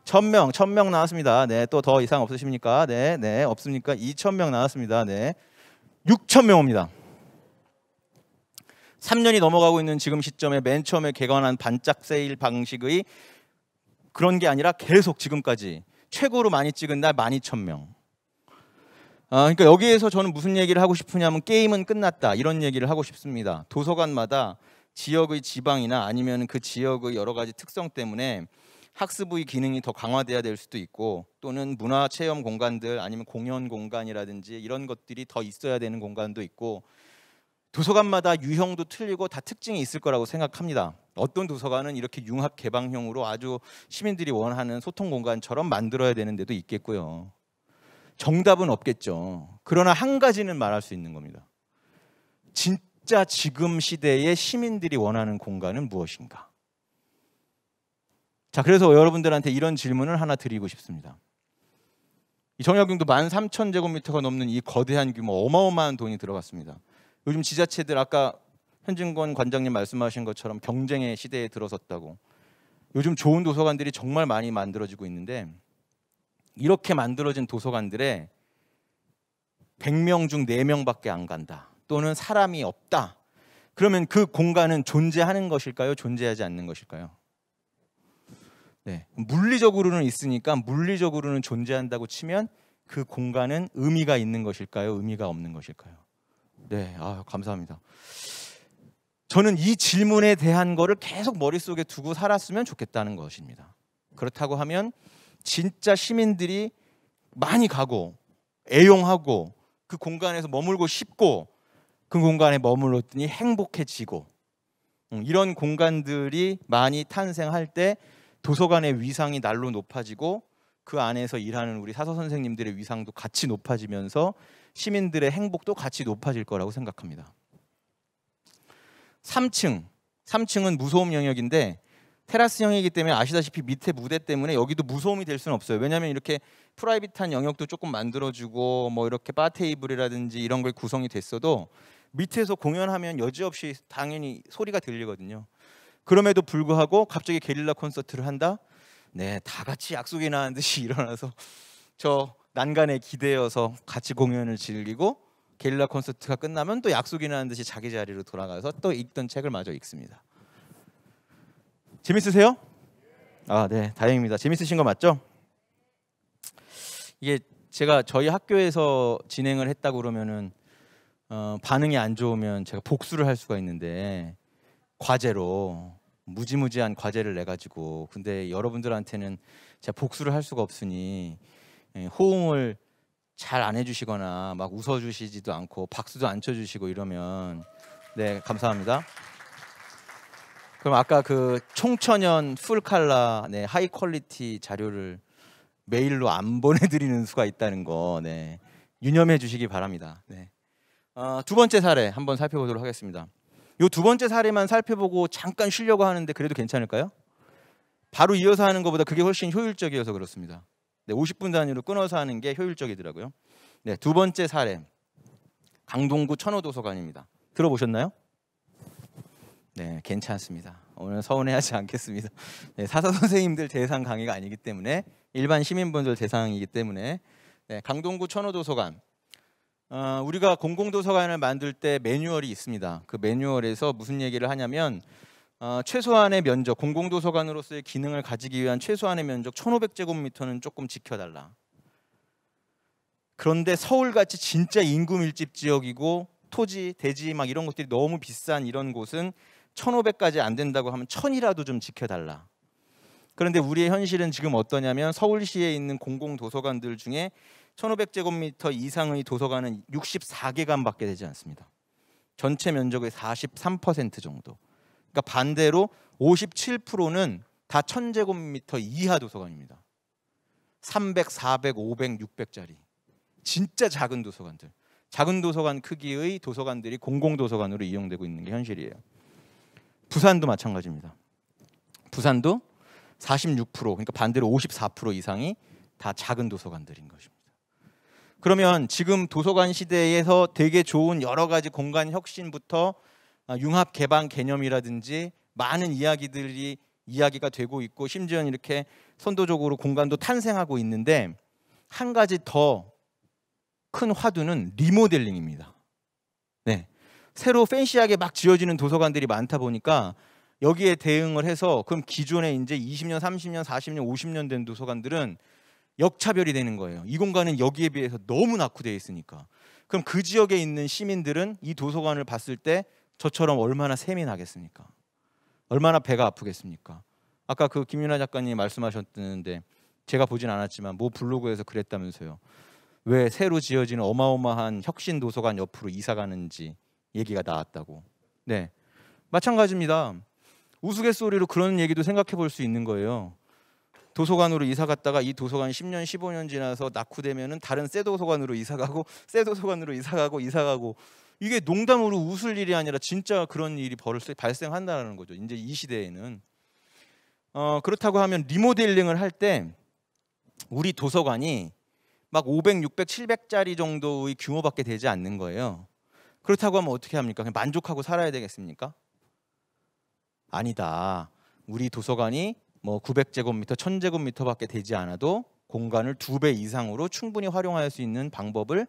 Speaker 1: 1000명 나왔습니다. 네. 또 더 이상 없으십니까? 네. 없습니까? 2000명 나왔습니다. 네. 6000명 옵니다. 3년이 넘어가고 있는 지금 시점에 맨 처음에 개관한 반짝 세일 방식의 그런 게 아니라 계속 지금까지 최고로 많이 찍은 날 12,000명. 그러니까 여기에서 저는 무슨 얘기를 하고 싶으냐면 게임은 끝났다 이런 얘기를 하고 싶습니다. 도서관마다 지역의 지방이나 아니면 그 지역의 여러 가지 특성 때문에 학습의 기능이 더 강화돼야 될 수도 있고 또는 문화 체험 공간들 아니면 공연 공간이라든지 이런 것들이 더 있어야 되는 공간도 있고 도서관마다 유형도 틀리고 다 특징이 있을 거라고 생각합니다. 어떤 도서관은 이렇게 융합 개방형으로 아주 시민들이 원하는 소통 공간처럼 만들어야 되는 데도 있겠고요. 정답은 없겠죠. 그러나 한 가지는 말할 수 있는 겁니다. 진짜 지금 시대에 시민들이 원하는 공간은 무엇인가? 자, 그래서 여러분들한테 이런 질문을 하나 드리고 싶습니다. 이 정약용도 13,000제곱미터가 넘는 이 거대한 규모 어마어마한 돈이 들어갔습니다. 요즘 지자체들 아까 현진권 관장님 말씀하신 것처럼 경쟁의 시대에 들어섰다고. 요즘 좋은 도서관들이 정말 많이 만들어지고 있는데 이렇게 만들어진 도서관들에 100명 중 4명밖에 안 간다. 또는 사람이 없다. 그러면 그 공간은 존재하는 것일까요? 존재하지 않는 것일까요? 네. 물리적으로는 있으니까 물리적으로는 존재한다고 치면 그 공간은 의미가 있는 것일까요? 의미가 없는 것일까요? 네, 감사합니다. 저는 이 질문에 대한 거를 계속 머릿속에 두고 살았으면 좋겠다는 것입니다. 그렇다고 하면 진짜 시민들이 많이 가고 애용하고 그 공간에서 머물고 싶고 그 공간에 머물렀더니 행복해지고 이런 공간들이 많이 탄생할 때 도서관의 위상이 날로 높아지고 그 안에서 일하는 우리 사서 선생님들의 위상도 같이 높아지면서 시민들의 행복도 같이 높아질 거라고 생각합니다. 3층은 무소음 영역인데 테라스형이기 때문에 아시다시피 밑에 무대 때문에 여기도 무소음이 될 수는 없어요. 왜냐하면 이렇게 프라이빗한 영역도 조금 만들어주고 뭐 이렇게 바 테이블이라든지 이런 걸 구성이 됐어도 밑에서 공연하면 여지없이 당연히 소리가 들리거든요. 그럼에도 불구하고 갑자기 게릴라 콘서트를 한다? 네, 다 같이 약속이 나는 듯이 일어나서 저 난간에 기대어서 같이 공연을 즐기고 게릴라 콘서트가 끝나면 또 약속이 나는 듯이 자기 자리로 돌아가서 또 읽던 책을 마저 읽습니다. 재밌으세요? 네, 다행입니다. 재밌으신 거 맞죠? 이게 제가 저희 학교에서 진행을 했다고 그러면은 반응이 안 좋으면 제가 복수를 할 수가 있는데 과제로 무지무지한 과제를 내 가지고 근데 여러분들한테는 제가 복수를 할 수가 없으니 호응을 잘 안 해주시거나 막 웃어주시지도 않고 박수도 안 쳐주시고 이러면 네, 감사합니다. 그럼 아까 그 총천연 풀칼라 하이 퀄리티 자료를 메일로 안 보내드리는 수가 있다는 거 유념해 주시기 바랍니다. 두 번째 사례 한번 살펴보도록 하겠습니다. 이 두 번째 사례만 살펴보고 잠깐 쉬려고 하는데 그래도 괜찮을까요? 바로 이어서 하는 것보다 그게 훨씬 효율적이어서 그렇습니다. 50분 단위로 끊어서 하는 게 효율적이더라고요. 두 번째 사례 강동구 천호도서관입니다. 들어보셨나요? 네, 괜찮습니다. 오늘 서운해하지 않겠습니다. 사서 선생님들 대상 강의가 아니기 때문에 일반 시민분들 대상이기 때문에 강동구 천호도서관 우리가 공공도서관을 만들 때 매뉴얼이 있습니다. 그 매뉴얼에서 무슨 얘기를 하냐면 최소한의 면적, 공공도서관으로서의 기능을 가지기 위한 최소한의 면적 1500제곱미터는 조금 지켜달라. 그런데 서울같이 진짜 인구 밀집 지역이고 토지, 대지 막 이런 것들이 너무 비싼 이런 곳은 1500까지 안 된다고 하면 1000이라도 좀 지켜달라. 그런데 우리의 현실은 지금 어떠냐면 서울시에 있는 공공도서관들 중에 1500제곱미터 이상의 도서관은 64개관밖에 되지 않습니다. 전체 면적의 43% 정도. 그러니까 반대로 57%는 다 1000제곱미터 이하 도서관입니다. 300, 400, 500, 600짜리. 진짜 작은 도서관들. 작은 도서관 크기의 도서관들이 공공도서관으로 이용되고 있는 게 현실이에요. 부산도 마찬가지입니다. 부산도 46%, 그러니까 반대로 54% 이상이 다 작은 도서관들인 것입니다. 그러면 지금 도서관 시대에서 되게 좋은 여러 가지 공간 혁신부터 융합 개방 개념이라든지 많은 이야기가 되고 있고 심지어는 이렇게 선도적으로 공간도 탄생하고 있는데 한 가지 더 큰 화두는 리모델링입니다. 네. 새로 팬시하게 막 지어지는 도서관들이 많다 보니까 여기에 대응을 해서 그럼 기존에 이제 20년, 30년, 40년, 50년 된 도서관들은 역차별이 되는 거예요. 이 공간은 여기에 비해서 너무 낙후되어 있으니까. 그럼 그 지역에 있는 시민들은 이 도서관을 봤을 때 저처럼 얼마나 셈이 나겠습니까? 얼마나 배가 아프겠습니까? 아까 그 김윤아 작가님이 말씀하셨는데 제가 보진 않았지만 뭐 블로그에서 그랬다면서요. 왜 새로 지어지는 어마어마한 혁신 도서관 옆으로 이사 가는지 얘기가 나왔다고. 네, 마찬가지입니다. 우스갯소리로 그런 얘기도 생각해 볼 수 있는 거예요. 도서관으로 이사 갔다가 이 도서관 10년, 15년 지나서 낙후되면은 다른 새 도서관으로 이사 가고 새 도서관으로 이사 가고 이게 농담으로 웃을 일이 아니라 진짜 그런 일이 발생한다는 거죠. 이제 이 시대에는. 그렇다고 하면 리모델링을 할 때 우리 도서관이 막 500, 600, 700짜리 정도의 규모밖에 되지 않는 거예요. 그렇다고 하면 어떻게 합니까? 그냥 만족하고 살아야 되겠습니까? 아니다. 우리 도서관이 뭐 900제곱미터, 1000제곱미터밖에 되지 않아도 공간을 2배 이상으로 충분히 활용할 수 있는 방법을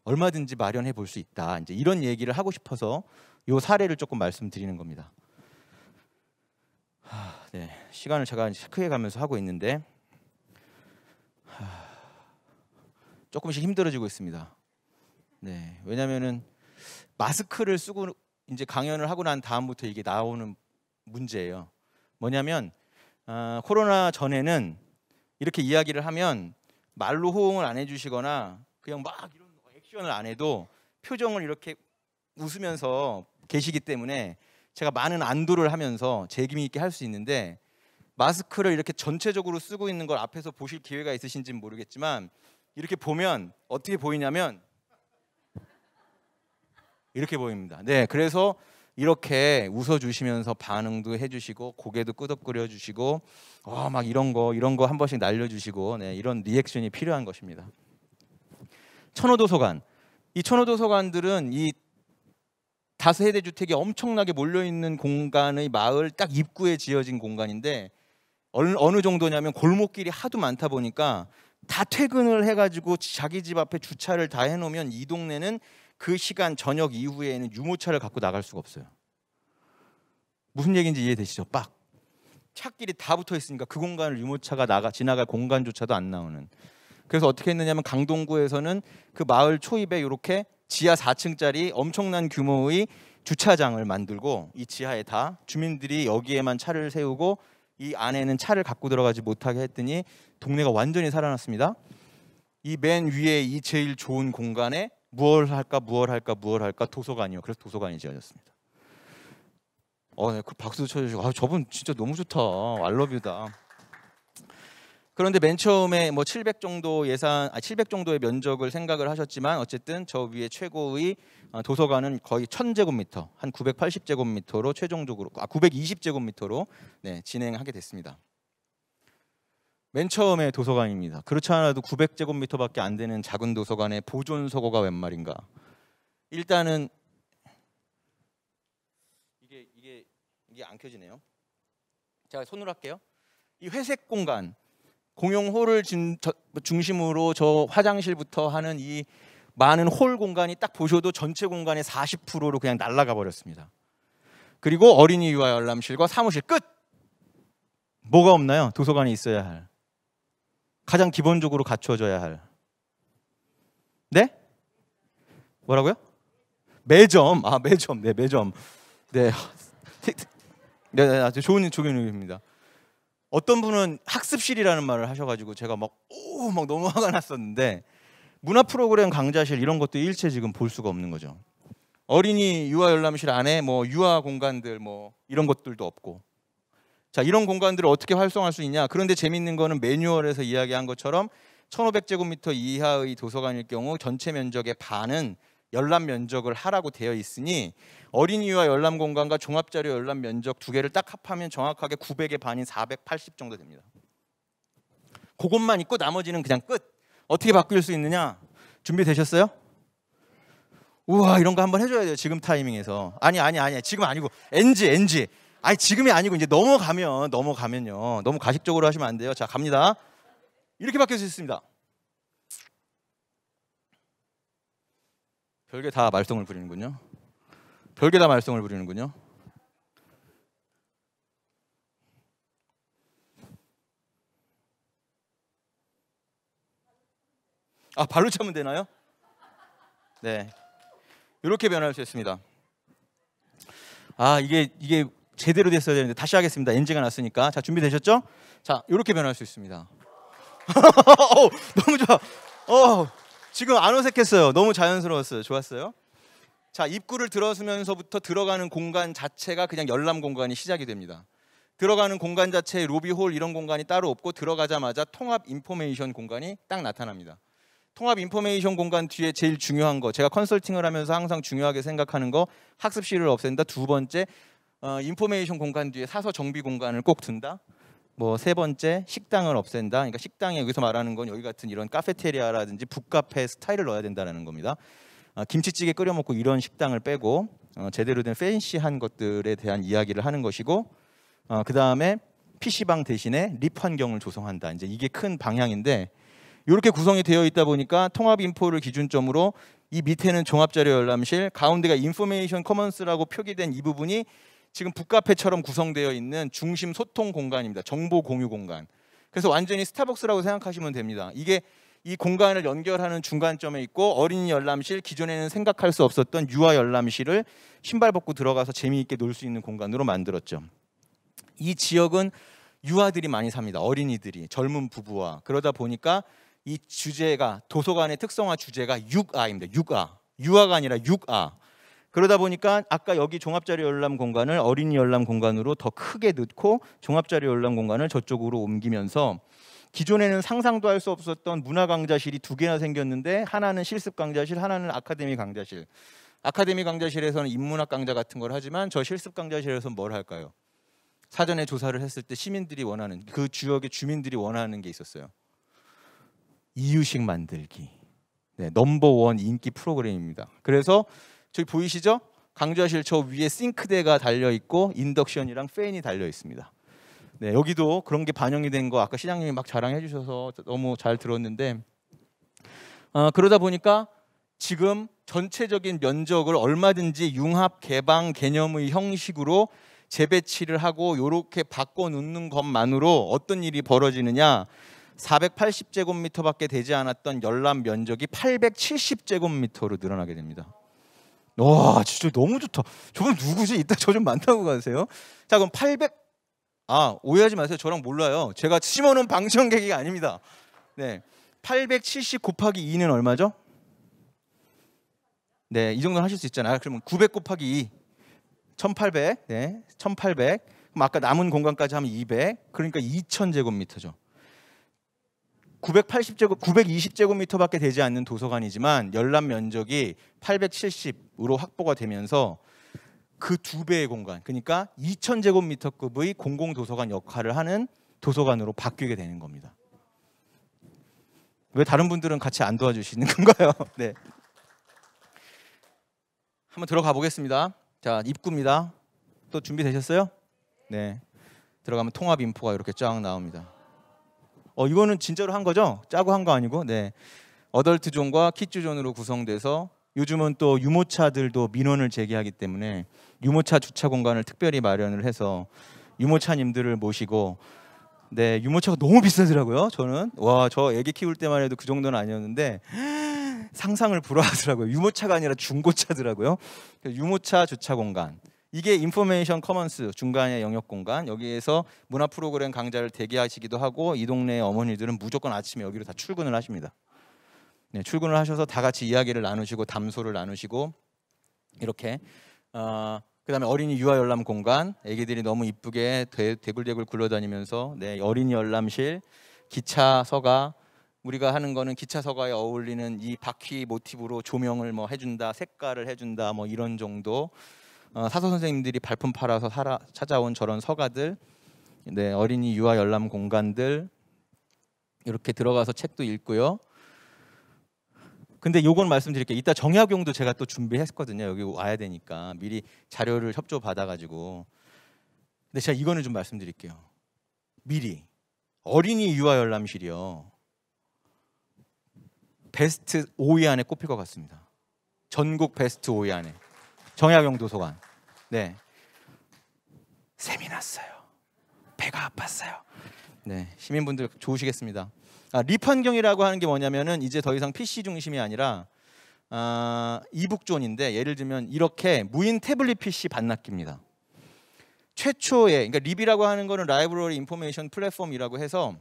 Speaker 1: 얼마든지 마련해 볼 수 있다. 이제 이런 얘기를 하고 싶어서 이 사례를 조금 말씀드리는 겁니다. 네, 시간을 제가 체크해 가면서 하고 있는데 조금씩 힘들어지고 있습니다. 네, 왜냐하면은 마스크를 쓰고 이제 강연을 하고 난 다음부터 이게 나오는 문제예요. 뭐냐면 코로나 전에는 이렇게 이야기를 하면 말로 호응을 안 해주시거나 그냥 막 이런 액션을 안 해도 표정을 이렇게 웃으면서 계시기 때문에 제가 많은 안도를 하면서 재미 있게 할 수 있는데 마스크를 이렇게 전체적으로 쓰고 있는 걸 앞에서 보실 기회가 있으신지는 모르겠지만 이렇게 보면 어떻게 보이냐면 이렇게 보입니다. 네, 그래서 이렇게 웃어주시면서 반응도 해주시고 고개도 끄덕거려 주시고 막 이런 거 한 번씩 날려주시고 네, 이런 리액션이 필요한 것입니다. 천호도서관, 이 천호도서관들은 이 다세대 주택이 엄청나게 몰려있는 공간의 마을 딱 입구에 지어진 공간인데 어느 정도냐면 골목길이 하도 많다 보니까 다 퇴근을 해가지고 자기 집 앞에 주차를 다 해놓으면 이 동네는 그 시간 저녁 이후에는 유모차를 갖고 나갈 수가 없어요. 무슨 얘기인지 이해되시죠? 빡 차길이 다 붙어 있으니까 그 공간을 유모차가 지나갈 공간조차도 안 나오는. 그래서 어떻게 했느냐면 강동구에서는 그 마을 초입에 이렇게 지하 4층짜리 엄청난 규모의 주차장을 만들고 이 지하에 다 주민들이 여기에만 차를 세우고 이 안에는 차를 갖고 들어가지 못하게 했더니 동네가 완전히 살아났습니다. 이 맨 위에 이 제일 좋은 공간에 무얼 할까 도서관이요. 그래서 도서관이 지어졌습니다. 네, 그 박수도 쳐주시고 저분 진짜 너무 좋다. 알러뷰다. 그런데 맨 처음에 뭐 700 정도의 면적을 생각을 하셨지만 어쨌든 저 위에 최고의 도서관은 거의 1000제곱미터, 한 980제곱미터로 최종적으로 920제곱미터로 네, 진행하게 됐습니다. 맨 처음에 도서관입니다. 그렇지 않아도 900제곱미터밖에 안 되는 작은 도서관의 보존서고가 웬 말인가? 일단은 이게 안 켜지네요. 제가 손으로 할게요. 이 회색 공간 공용홀을 중심으로 저 화장실부터 하는 이 많은 홀 공간이 딱 보셔도 전체 공간의 40%로 그냥 날아가 버렸습니다. 그리고 어린이 유아 열람실과 사무실 끝. 뭐가 없나요? 도서관에 있어야 할. 가장 기본적으로 갖춰져야 할. 네? 뭐라고요? 매점. 아, 매점. 네, 매점. 네. 네, 아주 좋은 의견입니다. 어떤 분은 학습실이라는 말을 하셔가지고 제가 막 너무 화가 났었는데, 문화 프로그램 강좌실 이런 것도 일체 지금 볼 수가 없는 거죠. 어린이 유아 열람실 안에 뭐 유아 공간들 뭐 이런 것들도 없고. 자, 이런 공간들을 어떻게 활성화할 수 있냐? 그런데 재밌는 거는 매뉴얼에서 이야기한 것처럼 1500제곱미터 이하의 도서관일 경우 전체 면적의 반은 열람 면적을 하라고 되어 있으니 어린이 유아 열람 공간과 종합자료 열람 면적 두 개를 딱 합하면 정확하게 900의 반인 480 정도 됩니다. 그것만 있고 나머지는 그냥 끝. 어떻게 바뀔 수 있느냐? 준비되셨어요? 우와, 이런 거 한번 해줘야 돼요. 지금 타이밍에서. 아니 지금 아니고 NG. 아니, 지금이 아니고 이제 넘어가면요. 너무 가식적으로 하시면 안 돼요. 자, 갑니다. 이렇게 바뀔 수 있습니다. 별게 다 말썽을 부리는군요. 아, 발로 차면 되나요? 네, 이렇게 변할 수 있습니다. 아, 이게 제대로 됐어야 되는데 다시 하겠습니다. NG가 났으니까. 자, 준비되셨죠? 자, 이렇게 변할 수 있습니다. 너무 좋아. 지금 안 어색했어요. 너무 자연스러웠어요. 좋았어요. 자, 입구를 들어서면서부터 들어가는 공간 자체가 그냥 열람 공간이 시작이 됩니다. 들어가는 공간 자체에 로비홀 이런 공간이 따로 없고 들어가자마자 통합 인포메이션 공간이 딱 나타납니다. 통합 인포메이션 공간 뒤에 제일 중요한 거, 제가 컨설팅을 하면서 항상 중요하게 생각하는 거, 학습실을 없앤다. 두 번째, 인포메이션 공간 뒤에 사서 정비 공간을 꼭 둔다. 뭐 세 번째, 식당을 없앤다. 그러니까 식당에 여기서 말하는 건 여기 같은 이런 카페테리아라든지 북카페 스타일을 넣어야 된다는 겁니다. 김치찌개 끓여 먹고 이런 식당을 빼고 제대로 된 팬시한 것들에 대한 이야기를 하는 것이고, 그 다음에 PC방 대신에 립 환경을 조성한다. 이제 이게 큰 방향인데, 이렇게 구성이 되어 있다 보니까 통합 인포를 기준점으로 이 밑에는 종합자료 열람실, 가운데가 인포메이션 커먼스라고 표기된 이 부분이 지금 북카페처럼 구성되어 있는 중심 소통 공간입니다. 정보 공유 공간. 그래서 완전히 스타벅스라고 생각하시면 됩니다. 이게 이 공간을 연결하는 중간점에 있고, 어린이 열람실, 기존에는 생각할 수 없었던 유아 열람실을 신발 벗고 들어가서 재미있게 놀 수 있는 공간으로 만들었죠. 이 지역은 유아들이 많이 삽니다. 어린이들이, 젊은 부부와. 그러다 보니까 이 주제가, 도서관의 특성화 주제가 6아입니다. 6아. 유아가 아니라 6아. 그러다 보니까 아까 여기 종합자료 열람 공간을 어린이 열람 공간으로 더 크게 넣고 종합자료 열람 공간을 저쪽으로 옮기면서, 기존에는 상상도 할 수 없었던 문화 강좌실이 두 개나 생겼는데, 하나는 실습 강좌실, 하나는 아카데미 강좌실. 아카데미 강좌실에서는 인문학 강좌 같은 걸 하지만 저 실습 강좌실에서는 뭘 할까요? 사전에 조사를 했을 때 시민들이 원하는, 그 지역의 주민들이 원하는 게 있었어요. 이유식 만들기. 네, 넘버원 인기 프로그램입니다. 그래서 저기 보이시죠? 강좌실 저 위에 싱크대가 달려 있고 인덕션이랑 팬이 달려 있습니다. 네, 여기도 그런 게 반영이 된 거 아까 시장님이 막 자랑해 주셔서 너무 잘 들었는데, 그러다 보니까 지금 전체적인 면적을 얼마든지 융합 개방 개념의 형식으로 재배치를 하고 이렇게 바꿔놓는 것만으로 어떤 일이 벌어지느냐, 480제곱미터밖에 되지 않았던 열람 면적이 870제곱미터로 늘어나게 됩니다. 와, 진짜 너무 좋다. 저분 누구지? 이따 저 좀 만나고 가세요. 자, 그럼 800, 오해하지 마세요. 저랑 몰라요. 제가 심어놓은 방청객이 아닙니다. 네, 870 곱하기 2는 얼마죠? 네, 이 정도는 하실 수 있잖아요. 그러면 900 곱하기 2, 1800. 네, 1800. 그럼 아까 남은 공간까지 하면 200. 그러니까 2000제곱미터죠. 980제곱, 920제곱미터밖에 되지 않는 도서관이지만 열람 면적이 870으로 확보가 되면서 그 두 배의 공간, 그러니까 2000제곱미터급의 공공도서관 역할을 하는 도서관으로 바뀌게 되는 겁니다. 왜 다른 분들은 같이 안 도와주시는 건가요? 네, 한번 들어가 보겠습니다. 자, 입구입니다. 또 준비되셨어요? 네, 들어가면 통합 인포가 이렇게 쫙 나옵니다. 이거는 진짜로 한 거죠? 짜고 한 거 아니고? 네, 어덜트 존과 키즈 존으로 구성돼서 요즘은 또 유모차들도 민원을 제기하기 때문에 유모차 주차 공간을 특별히 마련을 해서 유모차님들을 모시고, 네, 유모차가 너무 비싸더라고요. 저는 와, 저 애기 키울 때만 해도 그 정도는 아니었는데 상상을 불허하더라고요. 유모차가 아니라 중고차더라고요. 유모차 주차 공간, 이게 인포메이션 커먼스 중간의 영역 공간, 여기에서 문화 프로그램 강좌를 대기하시기도 하고, 이 동네 어머니들은 무조건 아침에 여기로 다 출근을 하십니다. 네, 출근을 하셔서 다 같이 이야기를 나누시고 담소를 나누시고, 이렇게 그다음에 어린이 유아 열람 공간, 애기들이 너무 이쁘게 대굴대굴 굴러다니면서, 네, 어린이 열람실, 기차 서가, 우리가 하는 거는 기차 서가에 어울리는 이 바퀴 모티브로 조명을 뭐 해준다, 색깔을 해준다, 뭐 이런 정도. 사서 선생님들이 발품 팔아서 찾아온 저런 서가들, 네, 어린이 유아 열람 공간들, 이렇게 들어가서 책도 읽고요. 근데 요건 말씀드릴게요. 이따 정약용도 제가 또 준비했거든요. 여기 와야 되니까 미리 자료를 협조 받아가지고. 근데 제가 이거는 좀 말씀드릴게요. 미리 어린이 유아 열람실이요, 베스트 5위 안에 꼽힐 것 같습니다. 전국 베스트 5위 안에. 정약용 도서관. 네. 샘이 났어요. 배가 아팠어요. 네, 시민분들 좋으시겠습니다. 립환경이라고 하는 게 뭐냐면은 이제 더 이상 PC 중심이 아니라 이북존인데, 예를 들면 이렇게 무인 태블릿 PC 반납기입니다. 최초의, 그러니까 립이라고 하는 거는 라이브러리 인포메이션 플랫폼이라고 해서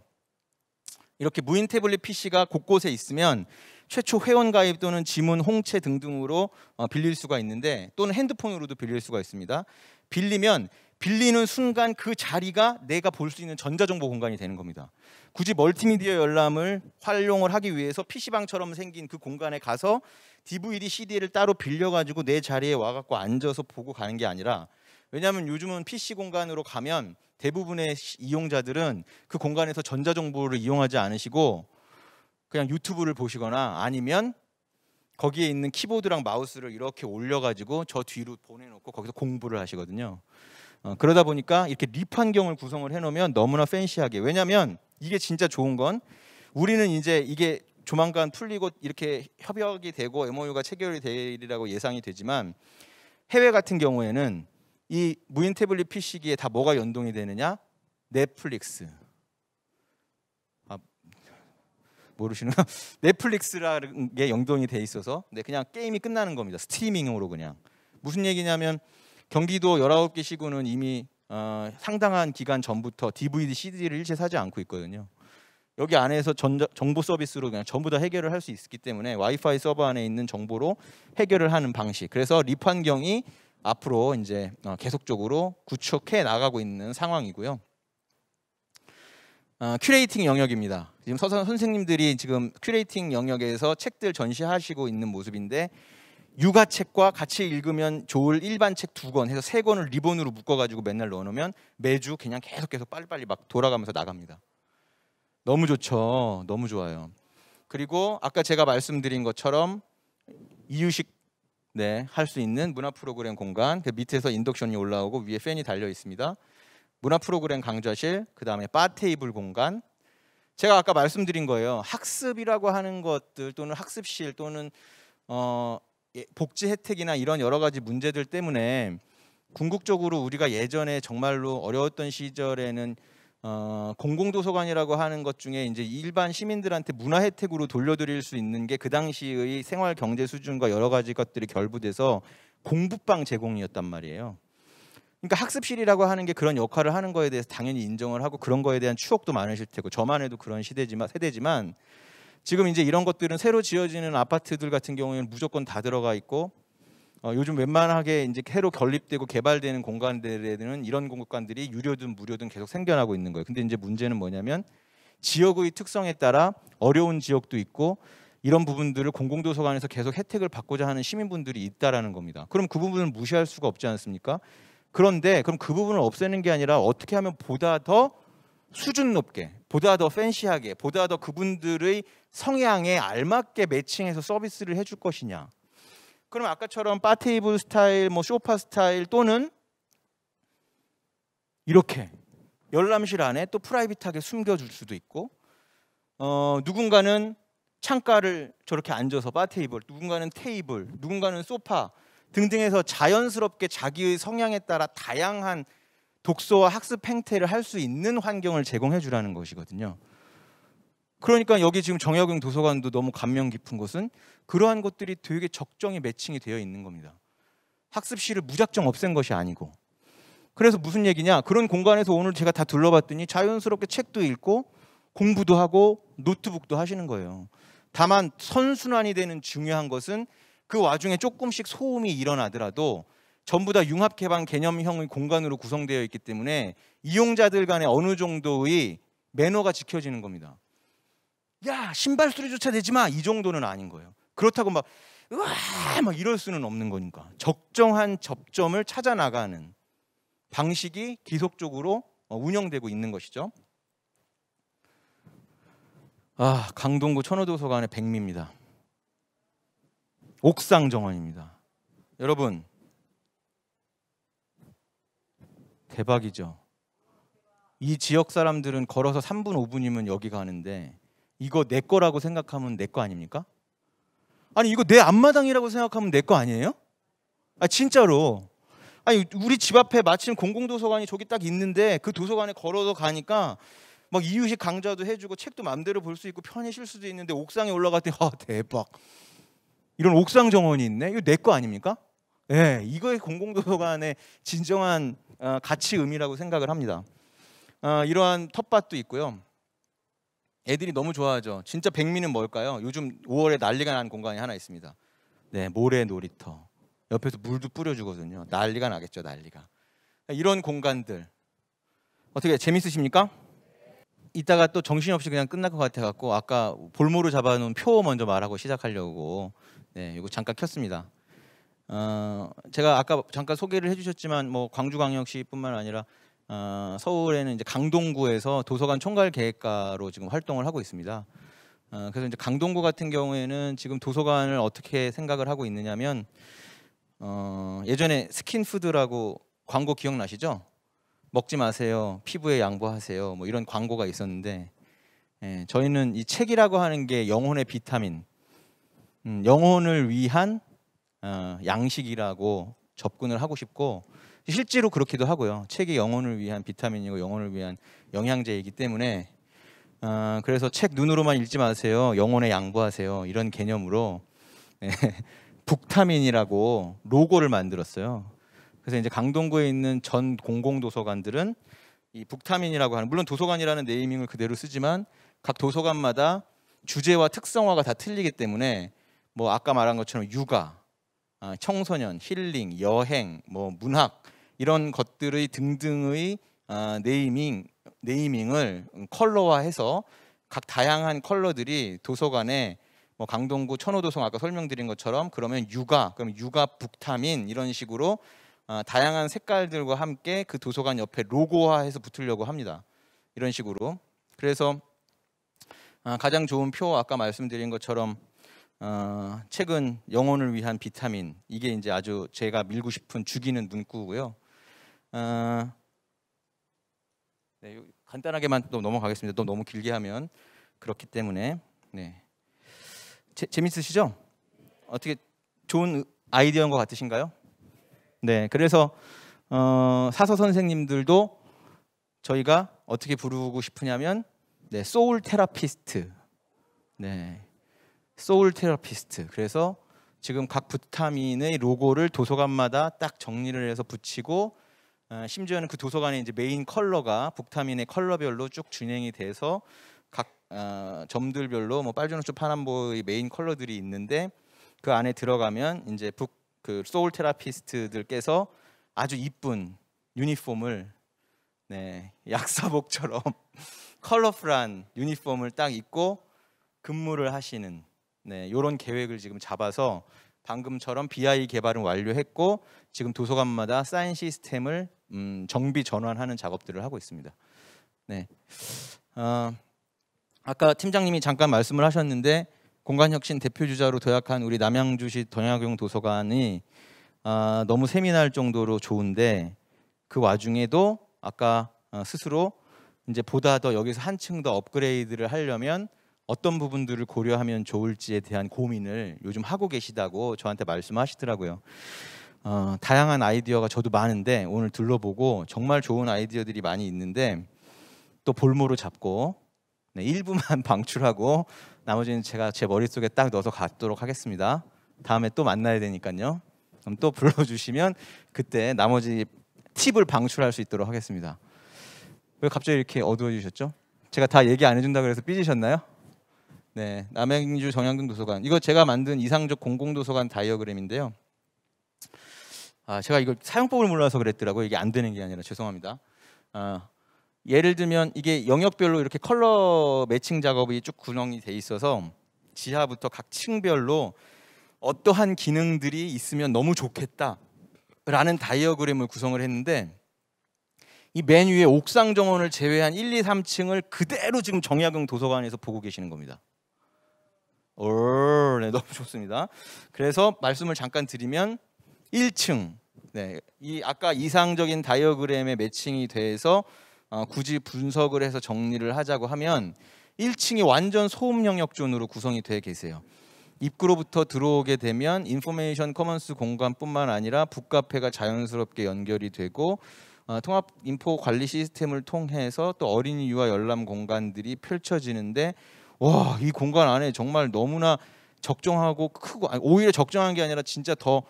Speaker 1: 이렇게 무인 태블릿 PC가 곳곳에 있으면 최초 회원 가입 또는 지문, 홍채 등등으로 빌릴 수가 있는데, 또는 핸드폰으로도 빌릴 수가 있습니다. 빌리면 빌리는 순간 그 자리가 내가 볼 수 있는 전자정보 공간이 되는 겁니다. 굳이 멀티미디어 열람을 활용을 하기 위해서 PC방처럼 생긴 그 공간에 가서 DVD, CD를 따로 빌려가지고 내 자리에 와갖고 앉아서 보고 가는 게 아니라, 왜냐하면 요즘은 PC 공간으로 가면 대부분의 이용자들은 그 공간에서 전자정보를 이용하지 않으시고 그냥 유튜브를 보시거나 아니면 거기에 있는 키보드랑 마우스를 이렇게 올려가지고 저 뒤로 보내놓고 거기서 공부를 하시거든요. 그러다 보니까 이렇게 립 환경을 구성을 해놓으면 너무나 팬시하게, 왜냐하면 이게 진짜 좋은 건, 우리는 이제 이게 조만간 풀리고 이렇게 협약이 되고 MOU가 체결이 되리라고 예상이 되지만, 해외 같은 경우에는 이 무인 태블릿 PC기에 다 뭐가 연동이 되느냐? 넷플릭스. 모르시는 넷플릭스라는 게 연동이 돼 있어서, 네, 그냥 게임이 끝나는 겁니다. 스트리밍으로 그냥. 무슨 얘기냐면 경기도 19개 시군은 이미 상당한 기간 전부터 DVD, CD를 일체 사지 않고 있거든요. 여기 안에서 정보 서비스로 그냥 전부 다 해결을 할 수 있기 때문에 와이파이 서버 안에 있는 정보로 해결을 하는 방식. 그래서 립 환경이 앞으로 이제 계속적으로 구축해 나가고 있는 상황이고요. 큐레이팅 영역입니다. 지금 서선 선생님들이 지금 큐레이팅 영역에서 책들 전시하시고 있는 모습인데, 육아책과 같이 읽으면 좋을 일반 책 2권 해서 3권을 리본으로 묶어가지고 맨날 넣어놓으면 매주 그냥 계속 빨리빨리 막 돌아가면서 나갑니다. 너무 좋죠. 너무 좋아요. 그리고 아까 제가 말씀드린 것처럼 이유식, 네, 할 수 있는 문화 프로그램 공간, 그 밑에서 인덕션이 올라오고 위에 팬이 달려 있습니다. 문화 프로그램 강좌실, 그 다음에 바 테이블 공간. 제가 아까 말씀드린 거예요. 학습이라고 하는 것들 또는 학습실 또는 복지 혜택이나 이런 여러 가지 문제들 때문에 궁극적으로 우리가 예전에 정말로 어려웠던 시절에는 공공도서관이라고 하는 것 중에 이제 일반 시민들한테 문화 혜택으로 돌려드릴 수 있는 게 그 당시의 생활 경제 수준과 여러 가지 것들이 결부돼서 공부방 제공이었단 말이에요. 그러니까 학습실이라고 하는 게 그런 역할을 하는 거에 대해서 당연히 인정을 하고 그런 거에 대한 추억도 많으실 테고, 저만 해도 그런 세대지만 지금 이제 이런 것들은 새로 지어지는 아파트들 같은 경우에는 무조건 다 들어가 있고, 요즘 웬만하게 이제 새로 건립되고 개발되는 공간들에는 이런 공간들이 유료든 무료든 계속 생겨나고 있는 거예요. 근데 이제 문제는 뭐냐면 지역의 특성에 따라 어려운 지역도 있고 이런 부분들을 공공도서관에서 계속 혜택을 받고자 하는 시민분들이 있다라는 겁니다. 그럼 그 부분을 무시할 수가 없지 않습니까? 그런데 그럼 그 부분을 없애는 게 아니라 어떻게 하면 보다 더 수준 높게, 보다 더 팬시하게, 보다 더 그분들의 성향에 알맞게 매칭해서 서비스를 해줄 것이냐. 그럼 아까처럼 바 테이블 스타일, 뭐 소파 스타일 또는 이렇게 열람실 안에 또 프라이빗하게 숨겨줄 수도 있고, 누군가는 창가를 저렇게 앉아서 바 테이블, 누군가는 테이블, 누군가는 소파 등등해서 자연스럽게 자기의 성향에 따라 다양한 독서와 학습 행태를 할 수 있는 환경을 제공해 주라는 것이거든요. 그러니까 여기 지금 정약용 도서관도 너무 감명 깊은 것은 그러한 것들이 되게 적정히 매칭이 되어 있는 겁니다. 학습실을 무작정 없앤 것이 아니고. 그래서 무슨 얘기냐? 그런 공간에서 오늘 제가 다 둘러봤더니 자연스럽게 책도 읽고 공부도 하고 노트북도 하시는 거예요. 다만 선순환이 되는 중요한 것은 그 와중에 조금씩 소음이 일어나더라도 전부 다 융합개방 개념형의 공간으로 구성되어 있기 때문에 이용자들 간에 어느 정도의 매너가 지켜지는 겁니다. 야, 신발 소리조차 내지 마, 이 정도는 아닌 거예요. 그렇다고 막 으아 막 이럴 수는 없는 거니까 적정한 접점을 찾아 나가는 방식이 기속적으로 운영되고 있는 것이죠. 강동구 천호도서관의 백미입니다. 옥상 정원입니다. 여러분 대박이죠. 이 지역 사람들은 걸어서 3분 5분이면 여기 가는데 이거 내 거라고 생각하면 내 거 아닙니까? 아니 이거 내 앞마당이라고 생각하면 내 거 아니에요? 진짜로. 아니 우리 집 앞에 마침 공공도서관이 저기 딱 있는데 그 도서관에 걸어서 가니까 막 이유식 강좌도 해주고 책도 마음대로 볼 수 있고 편히 쉴 수도 있는데 옥상에 올라갔더니 대박. 이런 옥상 정원이 있네. 이거 내 거 아닙니까? 예, 이거의 공공도서관의 진정한 가치 의미라고 생각을 합니다. 이러한 텃밭도 있고요. 애들이 너무 좋아하죠. 진짜 백미는 뭘까요? 요즘 5월에 난리가 난 공간이 하나 있습니다. 네, 모래 놀이터. 옆에서 물도 뿌려주거든요. 난리가 나겠죠, 난리가. 이런 공간들 어떻게 재밌으십니까? 이따가 또 정신없이 그냥 끝날 것 같아갖고 아까 볼모로 잡아놓은 표 먼저 말하고 시작하려고 이거 잠깐 켰습니다. 제가 아까 잠깐 소개를 해주셨지만 뭐 광주광역시뿐만 아니라 서울에는 이제 강동구에서 도서관 총괄 계획가로 지금 활동을 하고 있습니다. 그래서 이제 강동구 같은 경우에는 지금 도서관을 어떻게 생각을 하고 있느냐면 예전에 스킨푸드라고 광고 기억나시죠? 먹지 마세요, 피부에 양보하세요, 뭐 이런 광고가 있었는데 저희는 이 책이라고 하는 게 영혼의 비타민, 영혼을 위한 양식이라고 접근을 하고 싶고 실제로 그렇기도 하고요. 책이 영혼을 위한 비타민이고 영혼을 위한 영양제이기 때문에 그래서 책 눈으로만 읽지 마세요, 영혼에 양보하세요, 이런 개념으로 북타민이라고 로고를 만들었어요. 그래서 이제 강동구에 있는 전 공공도서관들은 이 북타민이라고 하는, 물론 도서관이라는 네이밍을 그대로 쓰지만 각 도서관마다 주제와 특성화가 다 틀리기 때문에 뭐 아까 말한 것처럼 육아, 청소년, 힐링, 여행, 뭐 문학 이런 것들의 등등의 네이밍을 컬러화해서 각 다양한 컬러들이 도서관에 뭐 강동구 천호도서관 아까 설명드린 것처럼 그러면 그럼 육아 북타민 이런 식으로 다양한 색깔들과 함께 그 도서관 옆에 로고화해서 붙으려고 합니다. 이런 식으로. 그래서 가장 좋은 표 아까 말씀드린 것처럼 책은 영혼을 위한 비타민, 이게 이제 아주 제가 밀고 싶은 죽이는 문구고요. 간단하게만 또 넘어가겠습니다. 또 너무 길게 하면 그렇기 때문에 재밌으시죠? 어떻게 좋은 아이디어인 것 같으신가요? 네, 그래서 사서 선생님들도 저희가 어떻게 부르고 싶으냐면 소울 테라피스트. 소울 테라피스트. 그래서 지금 각 비타민의 로고를 도서관마다 딱 정리를 해서 붙이고 심지어는 그 도서관에 이제 메인 컬러가 북타민의 컬러별로 쭉 진행이 돼서 각 점들별로 뭐 빨주노초 파남보의 메인 컬러들이 있는데 그 안에 들어가면 이제 그 소울 테라피스트들께서 아주 이쁜 유니폼을 약사복처럼 컬러풀한 유니폼을 딱 입고 근무를 하시는 이런 계획을 지금 잡아서 방금처럼 BI 개발은 완료했고 지금 도서관마다 사인 시스템을 정비 전환하는 작업들을 하고 있습니다. 아까 팀장님이 잠깐 말씀을 하셨는데 공간혁신 대표주자로 도약한 우리 남양주시 정약용 도서관이 너무 세미날 정도로 좋은데 그 와중에도 아까 스스로 이제 보다 더 여기서 한층 더 업그레이드를 하려면 어떤 부분들을 고려하면 좋을지에 대한 고민을 요즘 하고 계시다고 저한테 말씀하시더라고요. 다양한 아이디어가 저도 많은데 오늘 둘러보고 정말 좋은 아이디어들이 많이 있는데 또 볼모로 잡고 일부만 방출하고 나머지는 제가 제 머릿속에 딱 넣어서 갖도록 하겠습니다. 다음에 또 만나야 되니까요. 그럼 또 불러주시면 그때 나머지 팁을 방출할 수 있도록 하겠습니다. 왜 갑자기 이렇게 어두워지셨죠? 제가 다 얘기 안 해준다고 해서 삐지셨나요? 네, 남양주 정양동 도서관, 이거 제가 만든 이상적 공공도서관 다이어그램인데요. 제가 이걸 사용법을 몰라서 그랬더라고요. 이게 안 되는 게 아니라 죄송합니다. 예를 들면 이게 영역별로 이렇게 컬러 매칭 작업이 쭉 구성이 돼 있어서 지하부터 각 층별로 어떠한 기능들이 있으면 너무 좋겠다라는 다이어그램을 구성을 했는데, 이 맨 위에 옥상 정원을 제외한 1, 2, 3층을 그대로 지금 정약용 도서관에서 보고 계시는 겁니다. 네, 너무 좋습니다. 그래서 말씀을 잠깐 드리면 1층, 이 아까 이상적인 다이어그램에 매칭이 돼서 굳이 분석을 해서 정리를 하자고 하면 1층이 완전 소음 영역 존으로 구성이 돼 계세요. 입구로부터 들어오게 되면 인포메이션 커먼스 공간뿐만 아니라 북카페가 자연스럽게 연결이 되고 통합 인포 관리 시스템을 통해서 또 어린이 유아 열람 공간들이 펼쳐지는데, 와, 이 공간 안에 정말 너무나 적정하고 크고, 오히려 적정한 게 아니라 진짜 더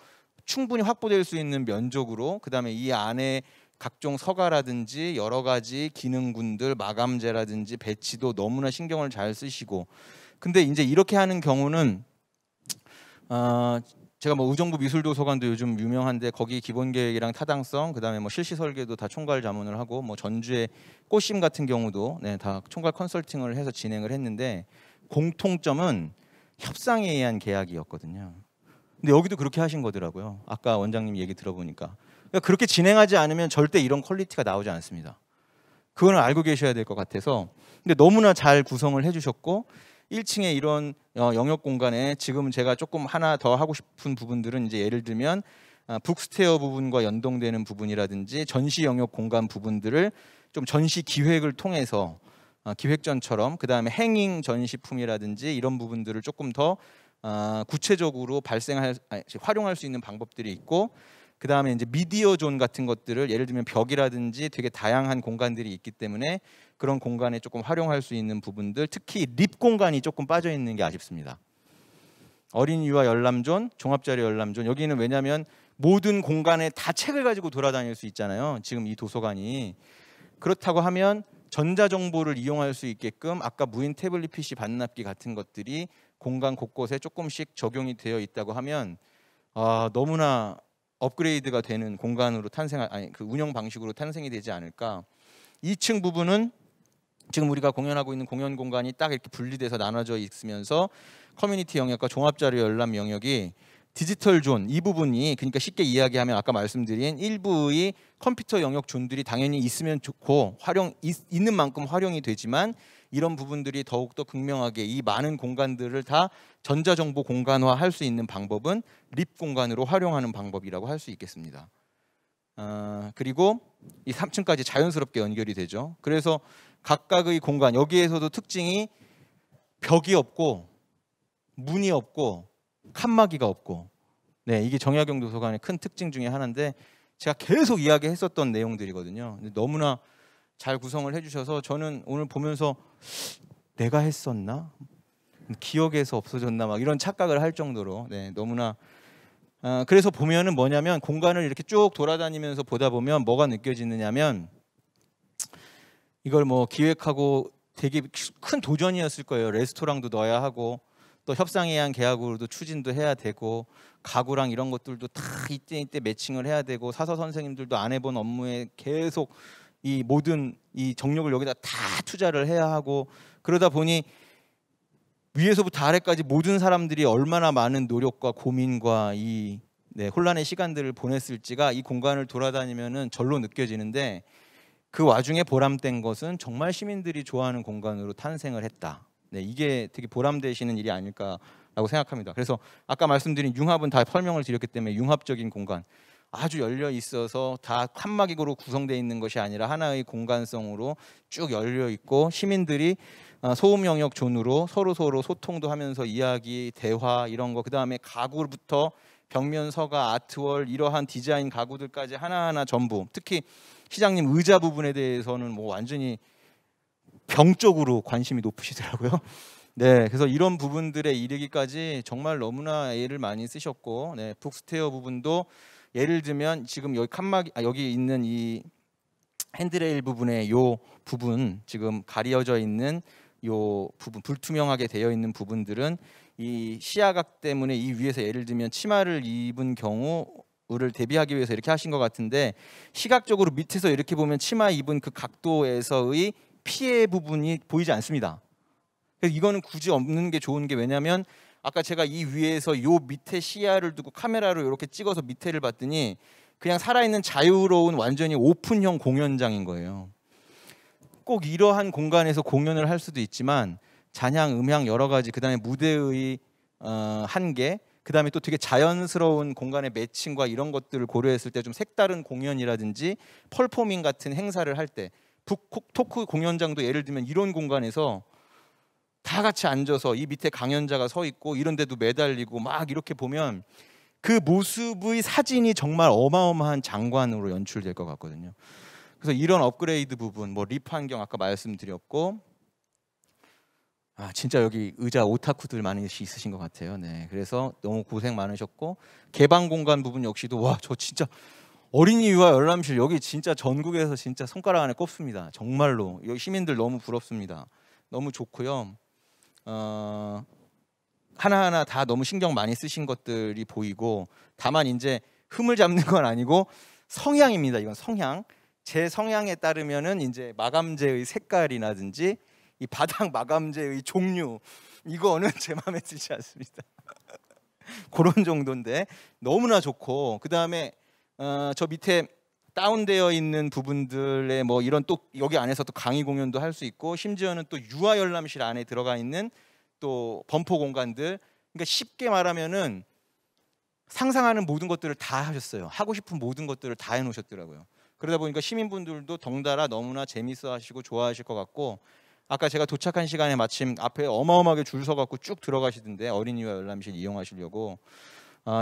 Speaker 1: 충분히 확보될 수 있는 면적으로, 그다음에 이 안에 각종 서가라든지 여러 가지 기능군들, 마감재라든지 배치도 너무나 신경을 잘 쓰시고. 근데 이제 이렇게 하는 경우는 제가 뭐 의정부 미술도서관도 요즘 유명한데 거기 기본 계획이랑 타당성, 그다음에 뭐 실시 설계도 다 총괄 자문을 하고, 뭐 전주의 꽃심 같은 경우도 다 총괄 컨설팅을 해서 진행을 했는데 공통점은 협상에 의한 계약이었거든요. 근데 여기도 그렇게 하신 거더라고요. 아까 원장님 얘기 들어보니까. 그러니까 그렇게 진행하지 않으면 절대 이런 퀄리티가 나오지 않습니다. 그거는 알고 계셔야 될 것 같아서. 근데 너무나 잘 구성을 해주셨고, 1층에 이런 영역 공간에 지금 제가 조금 하나 더 하고 싶은 부분들은, 이제 예를 들면 북스테어 부분과 연동되는 부분이라든지 전시 영역 공간 부분들을 좀 전시 기획을 통해서 기획전처럼, 그 다음에 행잉 전시품이라든지 이런 부분들을 조금 더 구체적으로 활용할 수 있는 방법들이 있고, 그 다음에 이제 미디어 존 같은 것들을, 예를 들면 벽이라든지 되게 다양한 공간들이 있기 때문에 그런 공간에 조금 활용할 수 있는 부분들, 특히 립 공간이 조금 빠져 있는 게 아쉽습니다. 어린이 유아 열람존, 종합자료 열람존, 여기는 왜냐하면 모든 공간에 다 책을 가지고 돌아다닐 수 있잖아요. 지금 이 도서관이. 그렇다고 하면 전자정보를 이용할 수 있게끔 아까 무인 태블릿 PC 반납기 같은 것들이 공간 곳곳에 조금씩 적용이 되어 있다고 하면 너무나 업그레이드가 되는 공간으로 그 운영 방식으로 탄생이 되지 않을까. 2층 부분은 지금 우리가 공연하고 있는 공연 공간이 딱 이렇게 분리돼서 나눠져 있으면서 커뮤니티 영역과 종합자료 열람 영역이 디지털 존, 이 부분이, 그러니까 쉽게 이야기하면 아까 말씀드린 일부의 컴퓨터 영역 존들이 당연히 있으면 좋고 있는 만큼 활용이 되지만, 이런 부분들이 더욱더 극명하게 이 많은 공간들을 다 전자정보 공간화할 수 있는 방법은 립 공간으로 활용하는 방법이라고 할 수 있겠습니다. 그리고 이 3층까지 자연스럽게 연결이 되죠. 그래서 각각의 공간, 여기에서도 특징이 벽이 없고 문이 없고 칸막이가 없고, 이게 정약용 도서관의 큰 특징 중에 하나인데, 제가 계속 이야기했었던 내용들이거든요. 근데 너무나 잘 구성을 해주셔서 저는 오늘 보면서 내가 했었나? 기억에서 없어졌나? 막 이런 착각을 할 정도로 너무나 그래서 보면은 뭐냐면, 공간을 이렇게 쭉 돌아다니면서 보다 보면 뭐가 느껴지느냐면, 이걸 뭐 기획하고 되게 큰 도전이었을 거예요. 레스토랑도 넣어야 하고 또 협상에 의한 계약으로도 추진도 해야 되고 가구랑 이런 것들도 다 이때 매칭을 해야 되고, 사서 선생님들도 안 해본 업무에 계속 이 모든 이 정력을 여기다 다 투자를 해야 하고, 그러다 보니 위에서부터 아래까지 모든 사람들이 얼마나 많은 노력과 고민과 이 혼란의 시간들을 보냈을지가 이 공간을 돌아다니면은 절로 느껴지는데, 그 와중에 보람된 것은 정말 시민들이 좋아하는 공간으로 탄생을 했다. 이게 되게 보람되시는 일이 아닐까라고 생각합니다. 그래서 아까 말씀드린 융합은 다 설명을 드렸기 때문에 융합적인 공간. 아주 열려 있어서 다 칸막이로 구성되어 있는 것이 아니라 하나의 공간성으로 쭉 열려 있고 시민들이 소음 영역 존으로 서로 소통도 하면서 이야기, 대화 이런 거, 그다음에 가구부터 벽면 서가, 아트월 이러한 디자인 가구들까지 하나하나 전부, 특히 시장님 의자 부분에 대해서는 뭐 완전히 병적으로 관심이 높으시더라고요. 네, 그래서 이런 부분들에 이르기까지 정말 너무나 애를 많이 쓰셨고, 네, 북스테어 부분도 예를 들면 지금 여기 여기 있는 이 핸드레일 부분의 요 부분, 지금 가려져 있는 요 부분, 불투명하게 되어 있는 부분들은 이 시야각 때문에 이 위에서 예를 들면 치마를 입은 경우를 대비하기 위해서 이렇게 하신 것 같은데, 시각적으로 밑에서 이렇게 보면 치마 입은 그 각도에서의 피해 부분이 보이지 않습니다. 그래서 이거는 굳이 없는 게 좋은 게, 왜냐하면 아까 제가 이 위에서 요 밑에 시야를 두고 카메라로 이렇게 찍어서 밑에를 봤더니 그냥 살아있는 자유로운 완전히 오픈형 공연장인 거예요. 꼭 이러한 공간에서 공연을 할 수도 있지만 잔향, 음향 여러 가지, 그다음에 무대의 한계, 그다음에 또 되게 자연스러운 공간의 매칭과 이런 것들을 고려했을 때 좀 색다른 공연이라든지 펄포밍 같은 행사를 할 때, 북토크 공연장도 예를 들면 이런 공간에서 다 같이 앉아서 이 밑에 강연자가 서 있고 이런 데도 매달리고 막 이렇게 보면 그 모습의 사진이 정말 어마어마한 장관으로 연출될 것 같거든요. 그래서 이런 업그레이드 부분, 뭐 립 환경 아까 말씀드렸고, 진짜 여기 의자 오타쿠들 많이 있으신 것 같아요. 네, 그래서 너무 고생 많으셨고, 개방 공간 부분 역시도 와, 저 진짜 어린이 유아 열람실 여기 진짜 전국에서 진짜 손가락 안에 꼽습니다. 정말로 여기 시민들 너무 부럽습니다. 너무 좋고요. 하나하나 다 너무 신경 많이 쓰신 것들이 보이고, 다만 이제 흠을 잡는 건 아니고 성향입니다. 이건 성향. 제 성향에 따르면은 이제 마감재의 색깔이라든지 이 바닥 마감재의 종류, 이거는 제 마음에 들지 않습니다. 그런 정도인데 너무나 좋고, 그 다음에 저 밑에 다운되어 있는 부분들에 뭐 이런 또 여기 안에서 또 강의 공연도 할 수 있고, 심지어는 또 유아 열람실 안에 들어가 있는 또 범퍼 공간들, 그러니까 쉽게 말하면은 상상하는 모든 것들을 다 하셨어요. 하고 싶은 모든 것들을 다 해놓으셨더라고요. 그러다 보니까 시민분들도 덩달아 너무나 재밌어하시고 좋아하실 것 같고, 아까 제가 도착한 시간에 마침 앞에 어마어마하게 줄 서갖고 쭉 들어가시던데, 어린이와 열람실 이용하시려고.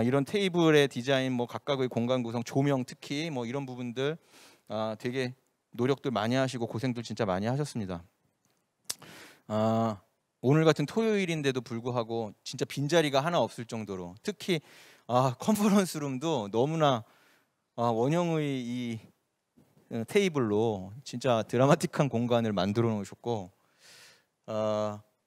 Speaker 1: 이런 테이블의 디자인, 뭐 각각의 공간 구성, 조명 특히 뭐 이런 부분들 되게 노력들 많이 하시고 고생들 진짜 많이 하셨습니다. 오늘 같은 토요일인데도 불구하고 진짜 빈자리가 하나 없을 정도로, 특히 컨퍼런스 룸도 너무나 원형의 이 테이블로 진짜 드라마틱한 공간을 만들어 놓으셨고,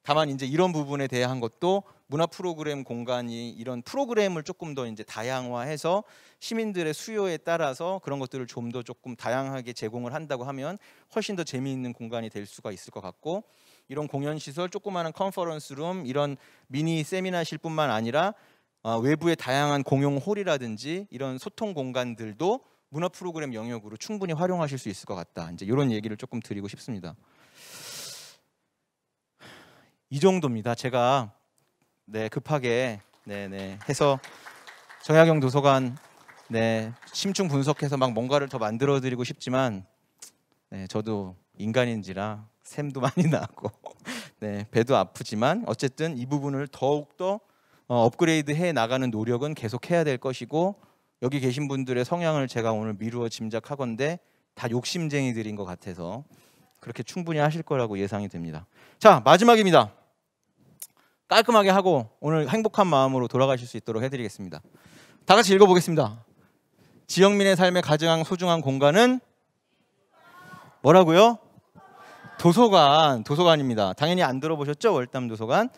Speaker 1: 다만 이제 이런 부분에 대한 것도 문화 프로그램 공간이 이런 프로그램을 조금 더 이제 다양화해서 시민들의 수요에 따라서 그런 것들을 좀 더 조금 다양하게 제공을 한다고 하면 훨씬 더 재미있는 공간이 될 수가 있을 것 같고, 이런 공연 시설, 조그마한 컨퍼런스 룸, 이런 미니 세미나실뿐만 아니라 외부의 다양한 공용 홀이라든지 이런 소통 공간들도 문화 프로그램 영역으로 충분히 활용하실 수 있을 것 같다. 이제 이런 얘기를 조금 드리고 싶습니다. 이 정도입니다. 제가 급하게 해서 정약용 도서관 심층 분석해서 막 뭔가를 더 만들어 드리고 싶지만, 저도 인간인지라 샘도 많이 나고 배도 아프지만 어쨌든 이 부분을 더욱더 업그레이드 해 나가는 노력은 계속 해야 될 것이고, 여기 계신 분들의 성향을 제가 오늘 미루어 짐작하건대 다 욕심쟁이들인 것 같아서 그렇게 충분히 하실 거라고 예상이 됩니다. 자, 마지막입니다. 깔끔하게 하고 오늘 행복한 마음으로 돌아가실 수 있도록 해드리겠습니다. 다 같이 읽어보겠습니다. 지영민의 삶의 가장 소중한 공간은 뭐라고요? 도서관입니다. 당연히 안 들어보셨죠? 월담도서관.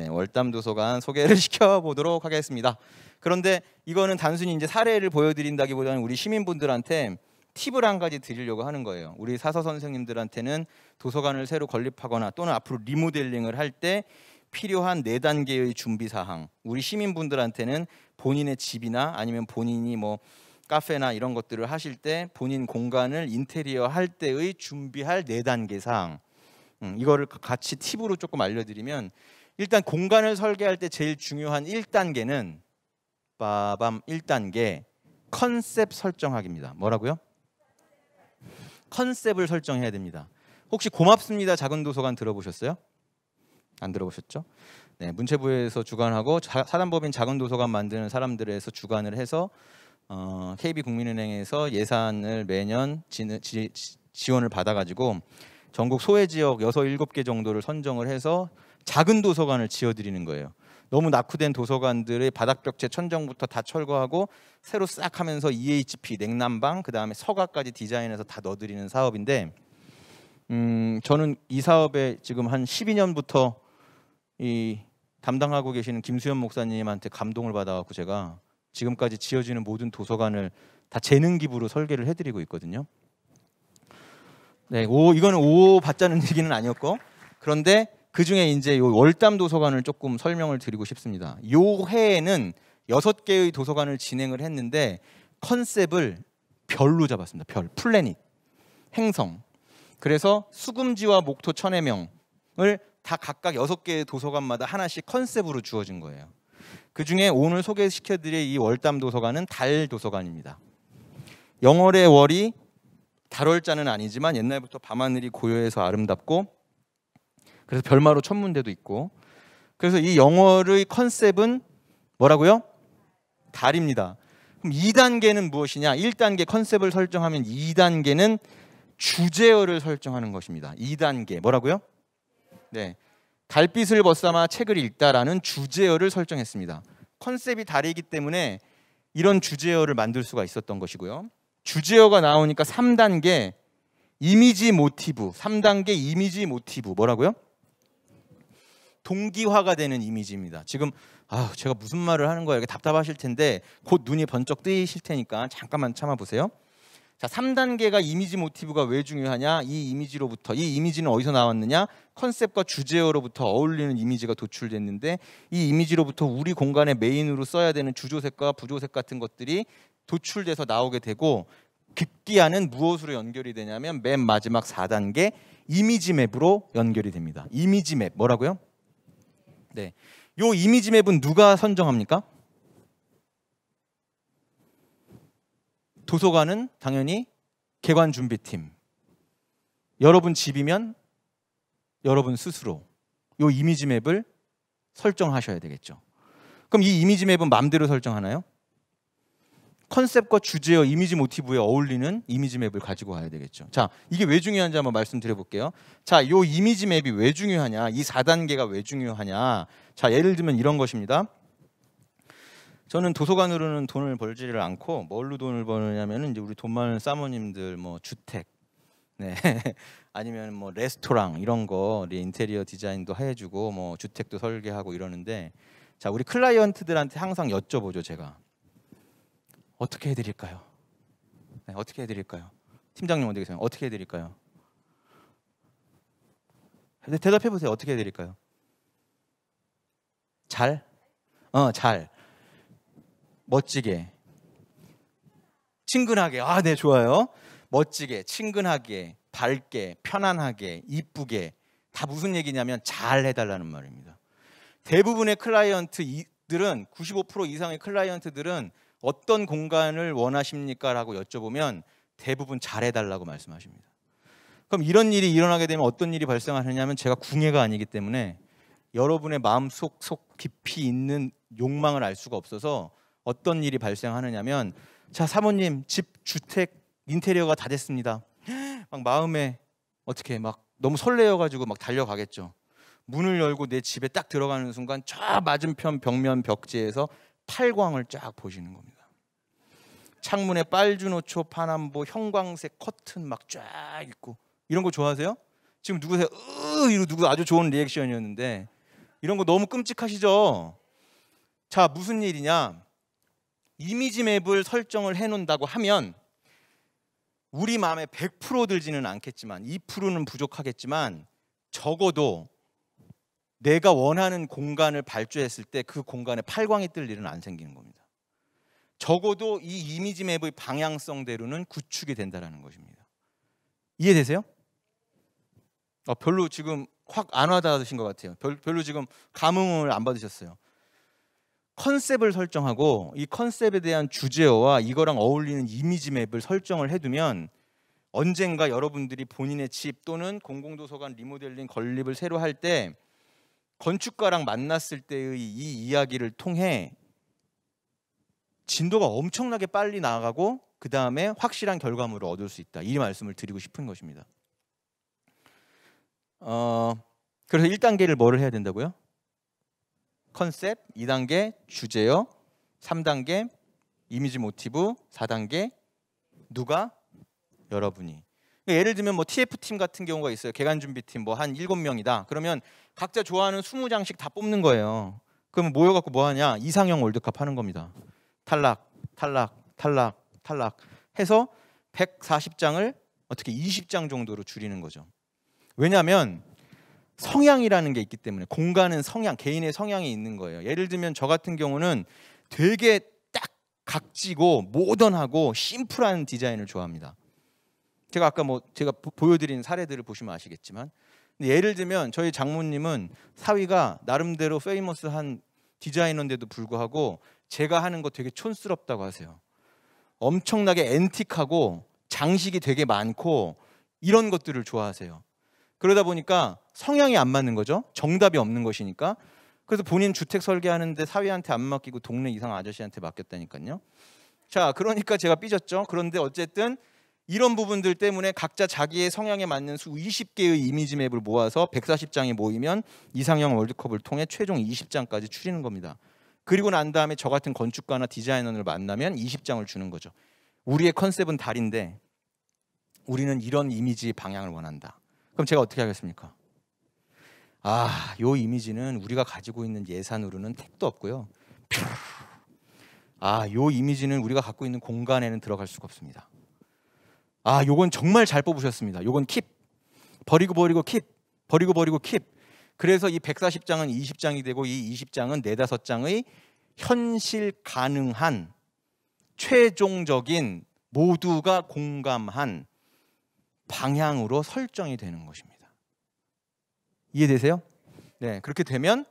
Speaker 1: 월담도서관 소개를 시켜보도록 하겠습니다. 그런데 이거는 단순히 이제 사례를 보여드린다기보다는 우리 시민분들한테 팁을 한 가지 드리려고 하는 거예요. 우리 사서 선생님들한테는 도서관을 새로 건립하거나 또는 앞으로 리모델링을 할 때 필요한 4단계의 준비 사항, 우리 시민분들한테는 본인의 집이나 아니면 본인이 뭐 카페나 이런 것들을 하실 때 본인 공간을 인테리어 할 때의 준비할 4단계 사항, 이거를 같이 팁으로 조금 알려드리면, 일단 공간을 설계할 때 제일 중요한 1단계는 빠밤 1단계 컨셉 설정하기입니다. 뭐라고요? 컨셉을 설정해야 됩니다. 혹시 고맙습니다 작은 도서관 들어보셨어요? 안 들어보셨죠? 네, 문체부에서 주관하고 사단법인 작은 도서관 만드는 사람들에서 주관을 해서 KB국민은행에서 예산을 매년 지원을 받아가지고 전국 소외지역 6, 7개 정도를 선정을 해서 작은 도서관을 지어드리는 거예요. 너무 낙후된 도서관들의 바닥벽체 천정부터 다 철거하고 새로 싹 하면서 EHP, 냉난방, 그 다음에 서가까지 디자인해서 다 넣어드리는 사업인데 저는 이 사업에 지금 한 12년부터 이 담당하고 계시는 김수현 목사님한테 감동을 받아갖고 제가 지금까지 지어지는 모든 도서관을 다 재능 기부로 설계를 해드리고 있거든요. 네, 이거는 오 받자는 얘기는 아니었고, 그런데 그 중에 이제 요 월담 도서관을 조금 설명을 드리고 싶습니다. 요 해에는 6개의 도서관을 진행을 했는데 컨셉을 별로 잡았습니다. 별, 플래닛, 행성. 그래서 수금지와 목토 천해명을 다 각각 6개의 도서관마다 하나씩 컨셉으로 주어진 거예요. 그 중에 오늘 소개시켜드릴 이 월담 도서관은 달 도서관입니다. 영월의 월이 달월자는 아니지만 옛날부터 밤하늘이 고요해서 아름답고 그래서 별마로 천문대도 있고, 그래서 이 영월의 컨셉은 뭐라고요? 달입니다. 그럼 2단계는 무엇이냐? 1단계 컨셉을 설정하면 2단계는 주제어를 설정하는 것입니다. 2단계 뭐라고요? 네, 달빛을 벗삼아 책을 읽다라는 주제어를 설정했습니다. 컨셉이 달이기 때문에 이런 주제어를 만들 수가 있었던 것이고요. 주제어가 나오니까 3단계 이미지 모티브, 3단계 이미지 모티브 뭐라고요? 동기화가 되는 이미지입니다. 지금 제가 무슨 말을 하는 거예요? 답답하실 텐데 곧 눈이 번쩍 뜨이실 테니까 잠깐만 참아보세요. 자, 3단계가 이미지 모티브가 왜 중요하냐? 이 이미지로부터, 이 이미지는 어디서 나왔느냐? 컨셉과 주제어로부터 어울리는 이미지가 도출됐는데 이 이미지로부터 우리 공간의 메인으로 써야 되는 주조색과 부조색 같은 것들이 도출돼서 나오게 되고, 급기야는 무엇으로 연결이 되냐면 맨 마지막 4단계 이미지 맵으로 연결이 됩니다. 이미지 맵 뭐라고요? 네, 요 이미지 맵은 누가 선정합니까? 도서관은 당연히 개관 준비팀. 여러분 집이면 여러분 스스로 요 이미지 맵을 설정하셔야 되겠죠. 그럼 이 이미지 맵은 마음대로 설정하나요? 컨셉과 주제어, 이미지 모티브에 어울리는 이미지 맵을 가지고 와야 되겠죠. 자, 이게 왜 중요한지 한번 말씀드려 볼게요. 자, 요 이미지 맵이 왜 중요하냐? 이 4단계가 왜 중요하냐? 자, 예를 들면 이런 것입니다. 저는 도서관으로는 돈을 벌지를 않고 뭘로 돈을 버느냐면은 이제 우리 돈 많은 사모님들 뭐 주택, 네, 아니면 뭐 레스토랑 이런 거 인테리어 디자인도 해주고 뭐 주택도 설계하고 이러는데, 자, 우리 클라이언트들한테 항상 여쭤보죠. 제가 어떻게 해드릴까요? 네, 어떻게 해드릴까요? 팀장님 어디 계세요? 어떻게 해드릴까요? 대답해 보세요. 어떻게 해드릴까요? 잘? 잘. 멋지게. 친근하게. 아, 네, 좋아요. 멋지게, 친근하게, 밝게, 편안하게, 이쁘게. 다 무슨 얘기냐면 잘 해달라는 말입니다. 대부분의 클라이언트들은 95% 이상의 클라이언트들은 어떤 공간을 원하십니까? 라고 여쭤보면 대부분 잘해달라고 말씀하십니다. 그럼 이런 일이 일어나게 되면 어떤 일이 발생하느냐면, 제가 궁예가 아니기 때문에 여러분의 마음속 깊이 있는 욕망을 알 수가 없어서 어떤 일이 발생하느냐면, 자, 사모님 집 주택 인테리어가 다 됐습니다. 막 마음에 어떻게 막 너무 설레어가지고 막 달려가겠죠. 문을 열고 내 집에 딱 들어가는 순간 저 맞은편 벽면 벽지에서 팔광을 쫙 보시는 겁니다. 창문에 빨주노초 파남보 형광색 커튼 막 쫙 있고, 이런 거 좋아하세요? 지금 누구세요? 이거 누구 아주 좋은 리액션이었는데 이런 거 너무 끔찍하시죠? 자, 무슨 일이냐? 이미지 맵을 설정을 해놓는다고 하면 우리 마음에 100% 들지는 않겠지만 2%는 부족하겠지만 적어도 내가 원하는 공간을 발주했을 때 그 공간에 팔광이 뜰 일은 안 생기는 겁니다. 적어도 이 이미지 맵의 방향성대로는 구축이 된다는 것입니다. 이해되세요? 별로 지금 확 안 와닿으신 것 같아요. 별로 지금 감흥을 안 받으셨어요. 컨셉을 설정하고 이 컨셉에 대한 주제어와 이거랑 어울리는 이미지 맵을 설정을 해두면 언젠가 여러분들이 본인의 집 또는 공공도서관 리모델링 건립을 새로 할 때 건축가랑 만났을 때의 이 이야기를 통해 진도가 엄청나게 빨리 나아가고 그 다음에 확실한 결과물을 얻을 수 있다. 이 말씀을 드리고 싶은 것입니다. 그래서 1단계를 뭐를 해야 된다고요? 컨셉, 2단계 주제어, 3단계 이미지 모티브, 4단계 누가? 여러분이. 예를 들면 뭐 TF팀 같은 경우가 있어요. 개관준비팀 뭐 한 7명이다. 그러면 각자 좋아하는 20장씩 다 뽑는 거예요. 그러면 모여갖고 뭐 하냐? 이상형 월드컵 하는 겁니다. 탈락, 탈락, 탈락, 탈락 해서 140장을 어떻게 20장 정도로 줄이는 거죠. 왜냐하면 성향이라는 게 있기 때문에 공간은 성향, 개인의 성향이 있는 거예요. 예를 들면 저 같은 경우는 되게 딱 각지고 모던하고 심플한 디자인을 좋아합니다. 제가 아까 뭐 제가 보여드린 사례들을 보시면 아시겠지만 예를 들면 저희 장모님은 사위가 나름대로 페이머스한 디자이너인데도 불구하고 제가 하는 거 되게 촌스럽다고 하세요. 엄청나게 앤틱하고 장식이 되게 많고 이런 것들을 좋아하세요. 그러다 보니까 성향이 안 맞는 거죠. 정답이 없는 것이니까. 그래서 본인 주택 설계하는데 사위한테 안 맡기고 동네 이상 아저씨한테 맡겼다니까요. 자, 그러니까 제가 삐졌죠. 그런데 어쨌든 이런 부분들 때문에 각자 자기의 성향에 맞는 수 20개의 이미지 맵을 모아서 140장이 모이면 이상형 월드컵을 통해 최종 20장까지 추리는 겁니다. 그리고 난 다음에 저 같은 건축가나 디자이너를 만나면 20장을 주는 거죠. 우리의 컨셉은 달인데 우리는 이런 이미지 방향을 원한다. 그럼 제가 어떻게 하겠습니까? 요 이미지는 우리가 가지고 있는 예산으로는 택도 없고요. 요 이미지는 우리가 갖고 있는 공간에는 들어갈 수가 없습니다. 요건 정말 잘 뽑으셨습니다. 요건 킵. 버리고 킵. 버리고 킵. 그래서 이 140장은 20장이 되고 이 20장은 4-5장의 현실 가능한 최종적인 모두가 공감한 방향으로 설정이 되는 것입니다. 이해되세요? 네, 그렇게 되면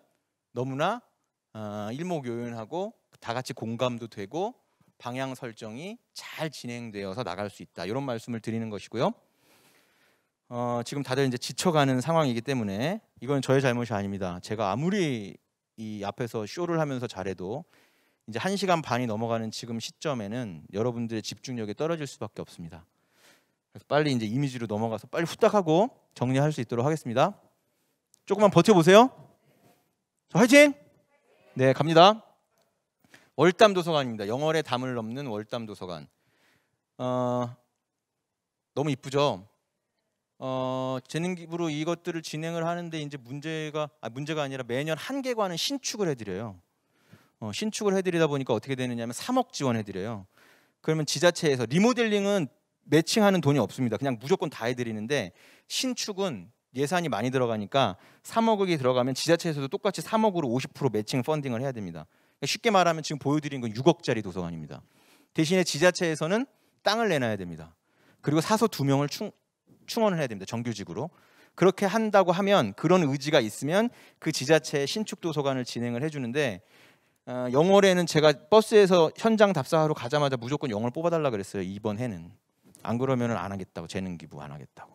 Speaker 1: 너무나 일목요연하고 다 같이 공감도 되고 방향 설정이 잘 진행되어서 나갈 수 있다. 이런 말씀을 드리는 것이고요. 지금 다들 이제 지쳐가는 상황이기 때문에 이건 저의 잘못이 아닙니다. 제가 아무리 이 앞에서 쇼를 하면서 잘해도 이제 1시간 반이 넘어가는 지금 시점에는 여러분들의 집중력이 떨어질 수밖에 없습니다. 그래서 빨리 이제 이미지로 넘어가서 빨리 후딱 하고 정리할 수 있도록 하겠습니다. 조금만 버텨보세요. 자, 화이팅! 네, 갑니다. 월담 도서관입니다. 영월의 담을 넘는 월담 도서관. 너무 이쁘죠? 재능기부로 이것들을 진행을 하는데 이제 문제가 아니라 매년 한 개관은 신축을 해드려요. 신축을 해드리다 보니까 어떻게 되느냐면 3억 지원해드려요. 그러면 지자체에서 리모델링은 매칭하는 돈이 없습니다. 그냥 무조건 다 해드리는데 신축은 예산이 많이 들어가니까 3억이 들어가면 지자체에서도 똑같이 3억으로 50% 매칭 펀딩을 해야 됩니다. 쉽게 말하면 지금 보여드린 건 6억짜리 도서관입니다. 대신에 지자체에서는 땅을 내놔야 됩니다. 그리고 사서 2명을 충원을 해야 됩니다. 정규직으로. 그렇게 한다고 하면 그런 의지가 있으면 그 지자체의 신축 도서관을 진행을 해주는데 영월에는 제가 버스에서 현장 답사하러 가자마자 무조건 영월 뽑아달라 그랬어요. 이번 해는. 안 그러면 안 하겠다고. 재능기부 안 하겠다고.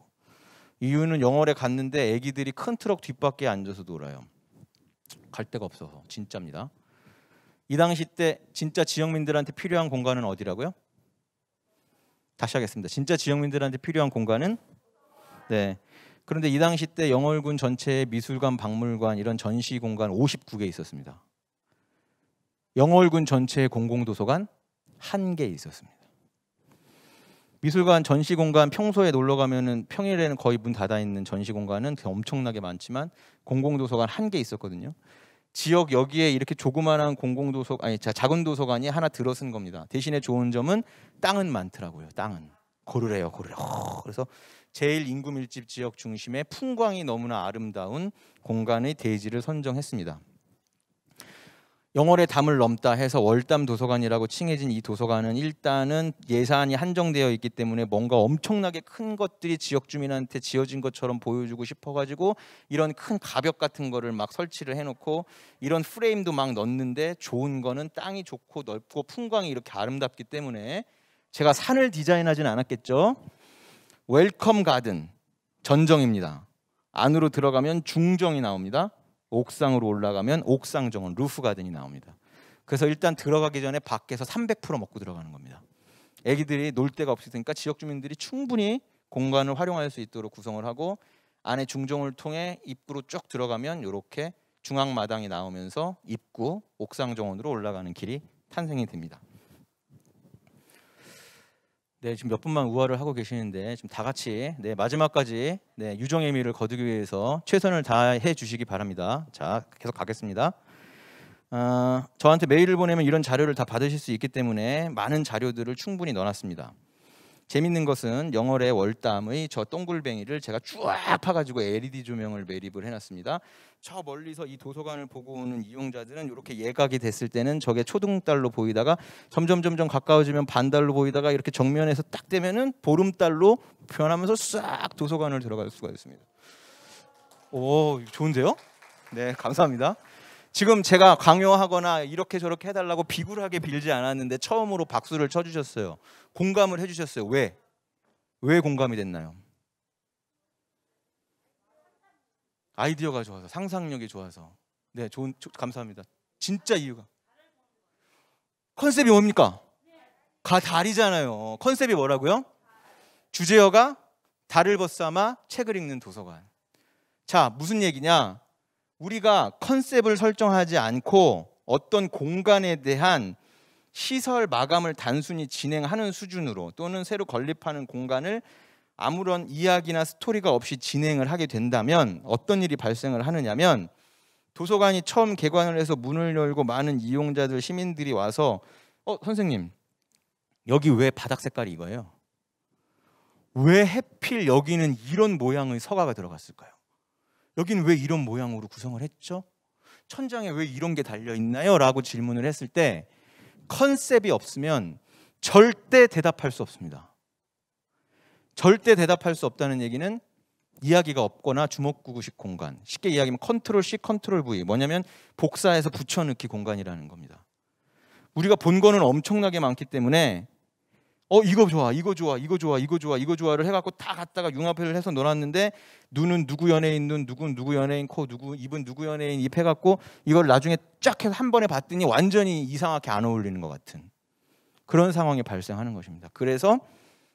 Speaker 1: 이유는 영월에 갔는데 애기들이 큰 트럭 뒷바퀴에 앉아서 놀아요. 갈 데가 없어서. 진짜입니다. 이 당시 때 진짜 지역민들한테 필요한 공간은 어디라고요? 다시 하겠습니다. 진짜 지역민들한테 필요한 공간은 네. 그런데 이 당시 때 영월군 전체에 미술관, 박물관 이런 전시 공간 59개 있었습니다. 영월군 전체의 공공도서관 1개 있었습니다. 미술관 전시 공간 평소에 놀러 가면은 평일에는 거의 문 닫아 있는 전시 공간은 엄청나게 많지만 공공도서관 1개 있었거든요. 지역 여기에 이렇게 조그마한 작은 도서관이 하나 들어선 겁니다. 대신에 좋은 점은 땅은 많더라고요. 땅은 고르래요. 그래서 제일 인구 밀집 지역 중심에 풍광이 너무나 아름다운 공간의 대지를 선정했습니다. 영월의 담을 넘다 해서 월담 도서관이라고 칭해진 이 도서관은 일단은 예산이 한정되어 있기 때문에 뭔가 엄청나게 큰 것들이 지역 주민한테 지어진 것처럼 보여주고 싶어가지고 이런 큰 가벽 같은 거를 막 설치를 해놓고 이런 프레임도 막 넣는데, 좋은 거는 땅이 좋고 넓고 풍광이 이렇게 아름답기 때문에 제가 산을 디자인하진 않았겠죠. 웰컴 가든 전정입니다. 안으로 들어가면 중정이 나옵니다. 옥상으로 올라가면 옥상 정원, 루프 가든이 나옵니다. 그래서 일단 들어가기 전에 밖에서 300% 먹고 들어가는 겁니다. 애기들이 놀 데가 없으니까 지역 주민들이 충분히 공간을 활용할 수 있도록 구성을 하고, 안에 중정을 통해 입구로 쭉 들어가면 이렇게 중앙 마당이 나오면서 입구 옥상 정원으로 올라가는 길이 탄생이 됩니다. 네, 지금 몇 분만 우화를 하고 계시는데 지금 다 같이 마지막까지 유정의 미를 거두기 위해서 최선을 다해 주시기 바랍니다. 자, 계속 가겠습니다. 저한테 메일을 보내면 이런 자료를 다 받으실 수 있기 때문에 많은 자료들을 충분히 넣어놨습니다. 재밌는 것은 영월의 월담의 저 동글뱅이를 제가 쫙 파가지고 LED 조명을 매립을 해놨습니다. 저 멀리서 이 도서관을 보고 오는 이용자들은 이렇게 예각이 됐을 때는 저게 초등달로 보이다가 점점 가까워지면 반달로 보이다가 이렇게 정면에서 딱 되면은 보름달로 변하면서 싹 도서관을 들어갈 수가 있습니다. 오, 좋은데요? 네, 감사합니다. 지금 제가 강요하거나 이렇게 저렇게 해달라고 비굴하게 빌지 않았는데 처음으로 박수를 쳐주셨어요. 공감을 해주셨어요. 왜? 왜 공감이 됐나요? 아이디어가 좋아서, 상상력이 좋아서. 네, 감사합니다. 진짜 이유가. 컨셉이 뭡니까? 달이잖아요. 컨셉이 뭐라고요? 주제어가 달을 벗삼아 책을 읽는 도서관. 자, 무슨 얘기냐? 우리가 컨셉을 설정하지 않고 어떤 공간에 대한 시설 마감을 단순히 진행하는 수준으로, 또는 새로 건립하는 공간을 아무런 이야기나 스토리가 없이 진행을 하게 된다면 어떤 일이 발생을 하느냐면, 도서관이 처음 개관을 해서 문을 열고 많은 이용자들, 시민들이 와서 선생님, 여기 왜 바닥 색깔이 이거예요? 왜 하필 여기는 이런 모양의 서가가 들어갔을까요? 여기는 왜 이런 모양으로 구성을 했죠? 천장에 왜 이런 게 달려있나요? 라고 질문을 했을 때 컨셉이 없으면 절대 대답할 수 없습니다. 절대 대답할 수 없다는 얘기는 이야기가 없거나 주먹구구식 공간, 쉽게 이야기하면 컨트롤 C, 컨트롤 V, 뭐냐면 복사해서 붙여넣기 공간이라는 겁니다. 우리가 본 거는 엄청나게 많기 때문에 이거 좋아, 이거 좋아, 이거 좋아, 이거 좋아, 이거 좋아를 해갖고 다 갖다가 융합을 해서 놀았는데, 눈은 누구 연예인 눈, 누군 누구 연예인 코, 입은 누구 연예인 입 해갖고 이걸 나중에 쫙 해서 한 번에 봤더니 완전히 이상하게 안 어울리는 것 같은 그런 상황이 발생하는 것입니다. 그래서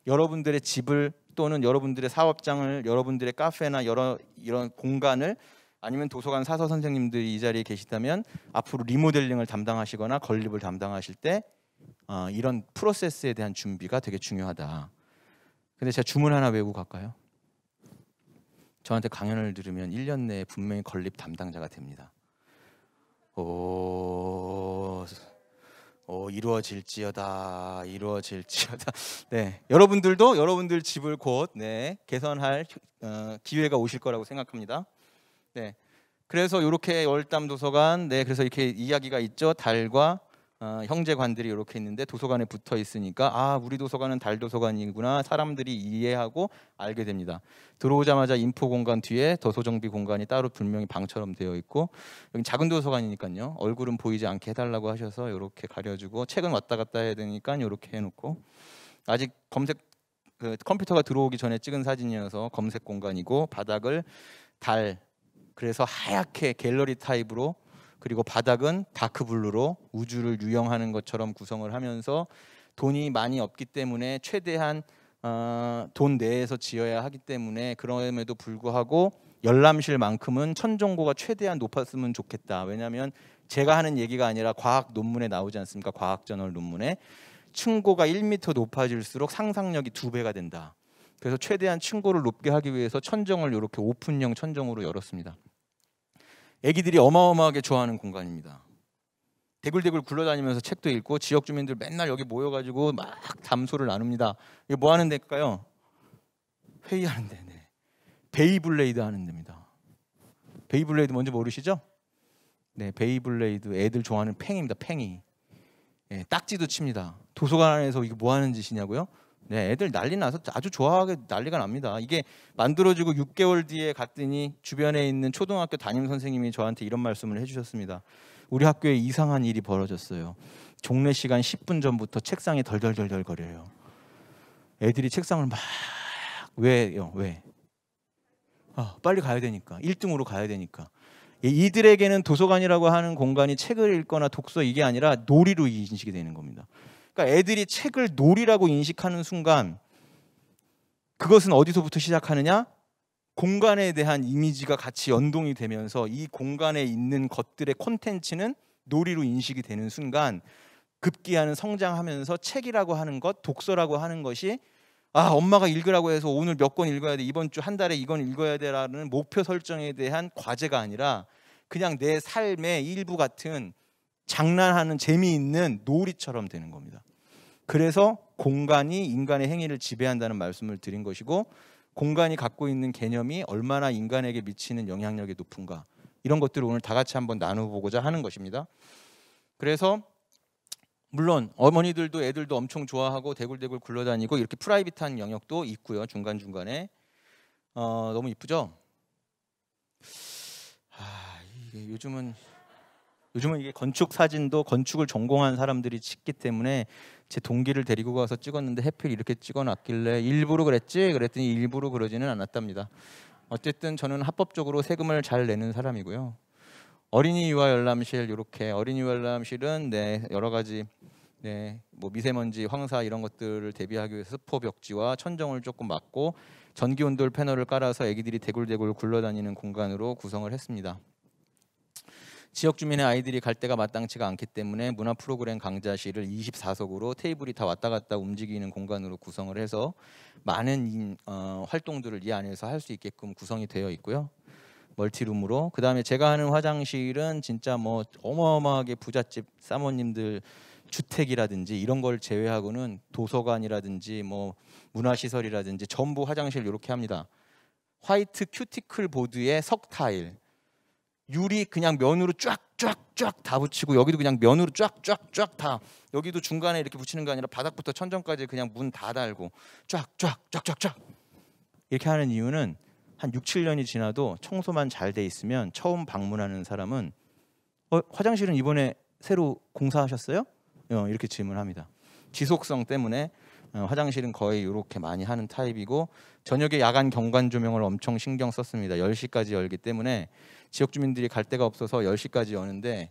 Speaker 1: 여러분들의 집을, 또는 여러분들의 사업장을, 여러분들의 카페나 이런 공간을, 아니면 도서관 사서 선생님들이 이 자리에 계시다면 앞으로 리모델링을 담당하시거나 건립을 담당하실 때 이런 프로세스에 대한 준비가 되게 중요하다. 근데 제가 주문 하나 외우고 갈까요? 저한테 강연을 들으면 1년 내에 분명히 건립 담당자가 됩니다. 이루어질지어다, 이루어질지어다. 네, 여러분들도 여러분들 집을 곧 개선할 기회가 오실 거라고 생각합니다. 네, 그래서 이렇게 월담 도서관, 그래서 이렇게 이야기가 있죠. 달과 형제관들이 이렇게 있는데 도서관에 붙어 있으니까 우리 도서관은 달 도서관이구나 사람들이 이해하고 알게 됩니다. 들어오자마자 인포 공간 뒤에 도서정비 공간이 따로 분명히 방처럼 되어 있고, 여기 작은 도서관이니까요 얼굴은 보이지 않게 해달라고 하셔서 이렇게 가려주고, 책은 왔다 갔다 해야 되니까 이렇게 해놓고, 아직 컴퓨터가 들어오기 전에 찍은 사진이어서 검색 공간이고, 바닥을 달, 그래서 하얗게 갤러리 타입으로, 그리고 바닥은 다크블루로 우주를 유영하는 것처럼 구성을 하면서, 돈이 많이 없기 때문에 최대한 돈 내에서 지어야 하기 때문에, 그럼에도 불구하고 열람실만큼은 천정고가 최대한 높았으면 좋겠다. 왜냐하면 제가 하는 얘기가 아니라 과학 논문에 나오지 않습니까? 과학저널 논문에 층고가 1m 높아질수록 상상력이 2배가 된다. 그래서 최대한 층고를 높게 하기 위해서 천정을 이렇게 오픈형 천정으로 열었습니다. 애기들이 어마어마하게 좋아하는 공간입니다. 대굴대굴 굴러다니면서 책도 읽고, 지역 주민들 맨날 여기 모여가지고 막 담소를 나눕니다. 이게 뭐 하는 데일까요? 회의하는 데. 베이블레이드 하는 데입니다. 베이블레이드 뭔지 모르시죠? 네, 베이블레이드 애들 좋아하는 팽입니다. 팽이. 예, 딱지도 칩니다. 도서관 안에서 이게 뭐 하는 짓이냐고요? 네, 애들 난리 나서 아주 좋아하게 난리가 납니다. 이게 만들어지고 6개월 뒤에 갔더니 주변에 있는 초등학교 담임 선생님이 저한테 이런 말씀을 해주셨습니다. 우리 학교에 이상한 일이 벌어졌어요. 종례 시간 10분 전부터 책상에 덜덜덜덜 거려요. 애들이 책상을 막 왜요? 왜? 빨리 가야 되니까. 1등으로 가야 되니까. 이들에게는 도서관이라고 하는 공간이 책을 읽거나 독서 이게 아니라 놀이로 인식이 되는 겁니다. 그러니까 애들이 책을 놀이라고 인식하는 순간 그것은 어디서부터 시작하느냐? 공간에 대한 이미지가 같이 연동이 되면서 이 공간에 있는 것들의 콘텐츠는 놀이로 인식이 되는 순간 급기야는 성장하면서 책이라고 하는 것, 독서라고 하는 것이 엄마가 읽으라고 해서 오늘 몇 권 읽어야 돼, 이번 주 한 달에 이건 읽어야 돼라는 목표 설정에 대한 과제가 아니라 그냥 내 삶의 일부 같은 장난하는 재미있는 놀이처럼 되는 겁니다. 그래서 공간이 인간의 행위를 지배한다는 말씀을 드린 것이고, 공간이 갖고 있는 개념이 얼마나 인간에게 미치는 영향력이 높은가, 이런 것들을 오늘 다 같이 한번 나눠보고자 하는 것입니다. 그래서 물론 어머니들도 애들도 엄청 좋아하고 대굴대굴 굴러다니고 이렇게 프라이빗한 영역도 있고요. 중간중간에 너무 이쁘죠? 이게 요즘은 이게 건축 사진도 건축을 전공한 사람들이 찍기 때문에 제 동기를 데리고 가서 찍었는데 하필 이렇게 찍어놨길래 일부러 그랬지? 그랬더니 일부러 그러지는 않았답니다. 어쨌든 저는 합법적으로 세금을 잘 내는 사람이고요. 어린이 유아 열람실, 이렇게 어린이 유아 열람실은 여러 가지 뭐 미세먼지, 황사 이런 것들을 대비하기 위해서 스포 벽지와 천정을 조금 막고 전기 온돌 패널을 깔아서 아기들이 대굴대굴 굴러다니는 공간으로 구성을 했습니다. 지역 주민의 아이들이 갈 데가 마땅치가 않기 때문에 문화 프로그램 강좌실을 24석으로 테이블이 다 왔다 갔다 움직이는 공간으로 구성을 해서 많은 활동들을 이 안에서 할 수 있게끔 구성이 되어 있고요. 멀티룸으로. 그 다음에 제가 하는 화장실은 진짜 뭐 어마어마하게 부잣집 사모님들 주택이라든지 이런 걸 제외하고는 도서관이라든지 뭐 문화시설이라든지 전부 화장실 이렇게 합니다. 화이트 큐티클 보드에 석타일, 유리 그냥 면으로 쫙쫙쫙 다 붙이고, 여기도 그냥 면으로 쫙쫙쫙 다, 여기도 중간에 이렇게 붙이는 게 아니라 바닥부터 천정까지 그냥 문 다 달고 쫙쫙쫙쫙쫙 이렇게 하는 이유는 한 6, 7년이 지나도 청소만 잘 돼 있으면 처음 방문하는 사람은 화장실은 이번에 새로 공사하셨어요? 이렇게 질문합니다. 지속성 때문에 화장실은 거의 이렇게 많이 하는 타입이고, 저녁에 야간 경관 조명을 엄청 신경 썼습니다. 10시까지 열기 때문에 지역 주민들이 갈 데가 없어서 10시까지 여는데,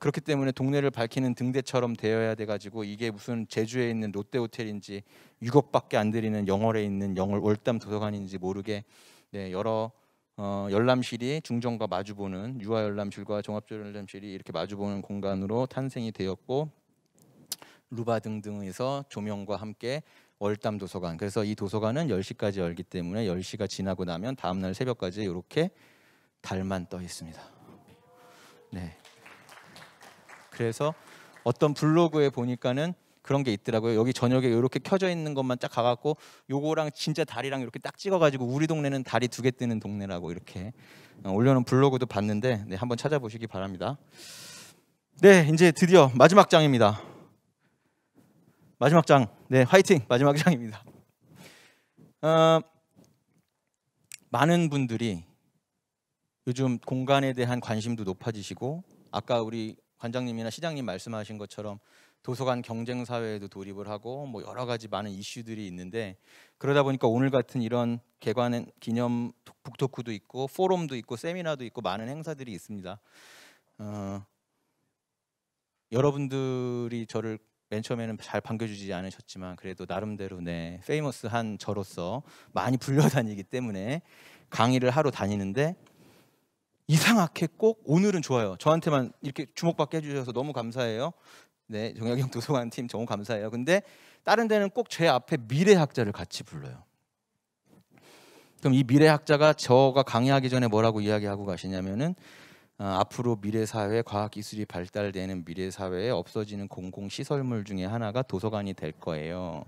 Speaker 1: 그렇기 때문에 동네를 밝히는 등대처럼 되어야 돼가지고, 이게 무슨 제주에 있는 롯데호텔인지 6억밖에 안 들이는 영월에 있는 영월 월담 도서관인지 모르게 여러 열람실이 중정과 마주보는, 유아 열람실과 종합적 열람실이 이렇게 마주보는 공간으로 탄생이 되었고, 루바 등등에서 조명과 함께 월담 도서관. 그래서 이 도서관은 10시까지 열기 때문에 10시가 지나고 나면 다음날 새벽까지 이렇게 달만 떠 있습니다. 그래서 어떤 블로그에 보니까는 그런 게 있더라고요. 여기 저녁에 이렇게 켜져 있는 것만 딱 가갖고 요거랑 진짜 달이랑 이렇게 딱 찍어가지고 우리 동네는 달이 2개 뜨는 동네라고 이렇게 올려놓은 블로그도 봤는데 한번 찾아보시기 바랍니다. 이제 드디어 마지막 장입니다. 마지막 장. 화이팅! 마지막 장입니다. 많은 분들이 요즘 공간에 대한 관심도 높아지시고, 아까 우리 관장님이나 시장님 말씀하신 것처럼 도서관 경쟁 사회에도 돌입을 하고 뭐 여러 가지 많은 이슈들이 있는데, 그러다 보니까 오늘 같은 이런 개관 기념 북토크도 있고 포럼도 있고 세미나도 있고 많은 행사들이 있습니다. 여러분들이 저를 맨 처음에는 잘 반겨주지 않으셨지만 그래도 나름대로 페이머스한 저로서 많이 불려다니기 때문에 강의를 하러 다니는데, 이상하게 꼭 오늘은 좋아요. 저한테만 이렇게 주목받게 해주셔서 너무 감사해요. 정약용 도서관 팀 너무 감사해요. 근데 다른 데는 꼭 제 앞에 미래학자를 같이 불러요. 그럼 이 미래학자가 저가 강의하기 전에 뭐라고 이야기하고 가시냐면은 앞으로 미래사회, 과학기술이 발달되는 미래사회에 없어지는 공공시설물 중에 하나가 도서관이 될 거예요.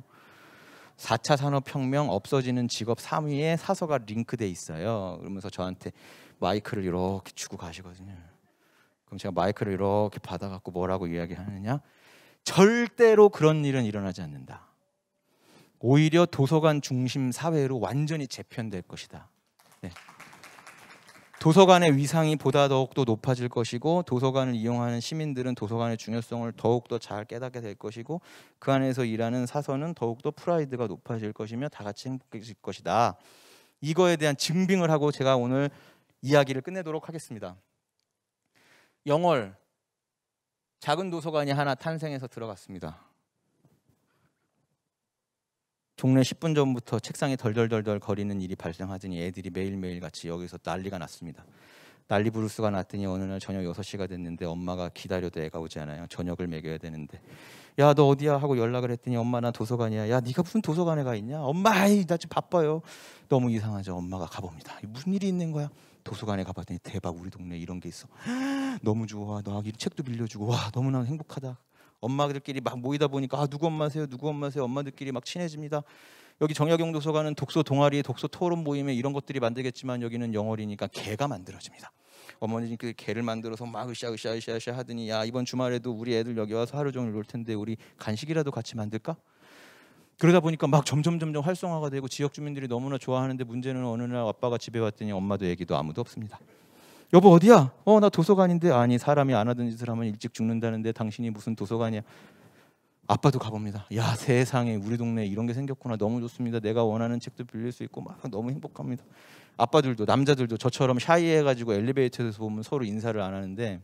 Speaker 1: 4차 산업혁명 없어지는 직업 3위에 사서가 링크돼 있어요. 그러면서 저한테 마이크를 이렇게 주고 가시거든요. 그럼 제가 마이크를 이렇게 받아갖고 뭐라고 이야기하느냐? 절대로 그런 일은 일어나지 않는다. 오히려 도서관 중심 사회로 완전히 재편될 것이다. 네. 도서관의 위상이 보다 더욱더 높아질 것이고 도서관을 이용하는 시민들은 도서관의 중요성을 더욱더 잘 깨닫게 될 것이고 그 안에서 일하는 사서는 더욱더 프라이드가 높아질 것이며 다 같이 행복해질 것이다. 이거에 대한 증빙을 하고 제가 오늘 이야기를 끝내도록 하겠습니다. 영월 작은 도서관이 하나 탄생해서 들어갔습니다. 종례 10분 전부터 책상이 덜덜덜덜 거리는 일이 발생하더니 애들이 매일매일 같이 여기서 난리가 났습니다. 난리 부르스가 났더니 어느 날 저녁 6시가 됐는데 엄마가 기다려도 애가 오지 않아요. 저녁을 먹여야 되는데 야 너 어디야 하고 연락을 했더니 엄마 나 도서관이야. 야 네가 무슨 도서관에 가 있냐. 엄마 나 지금 바빠요. 너무 이상하죠. 엄마가 가봅니다. 무슨 일이 있는 거야. 도서관에 가봤더니 대박 우리 동네에 이런 게 있어. 너무 좋아. 너 아기 책도 빌려주고 와 너무나 행복하다. 엄마들끼리 막 모이다 보니까 누구 엄마세요? 누구 엄마세요? 엄마들끼리 막 친해집니다. 여기 정약용 도서관은 독서 동아리, 독서 토론 모임에 이런 것들이 만들겠지만 여기는 영월이니까 개가 만들어집니다. 어머니들끼리 개를 만들어서 막 으쌰으쌰 하더니 야 이번 주말에도 우리 애들 여기 와서 하루 종일 놀 텐데 우리 간식이라도 같이 만들까? 그러다 보니까 막 점점 활성화가 되고 지역 주민들이 너무나 좋아하는데 문제는 어느 날 아빠가 집에 왔더니 엄마도 애기도 아무도 없습니다. 여보 어디야? 나 도서관인데. 아니 사람이 안 하던 짓을 하면 일찍 죽는다는데 당신이 무슨 도서관이야. 아빠도 가봅니다. 야 세상에 우리 동네에 이런 게 생겼구나. 너무 좋습니다. 내가 원하는 책도 빌릴 수 있고 막 너무 행복합니다. 아빠들도 남자들도 저처럼 샤이해가지고 엘리베이터에서 보면 서로 인사를 안 하는데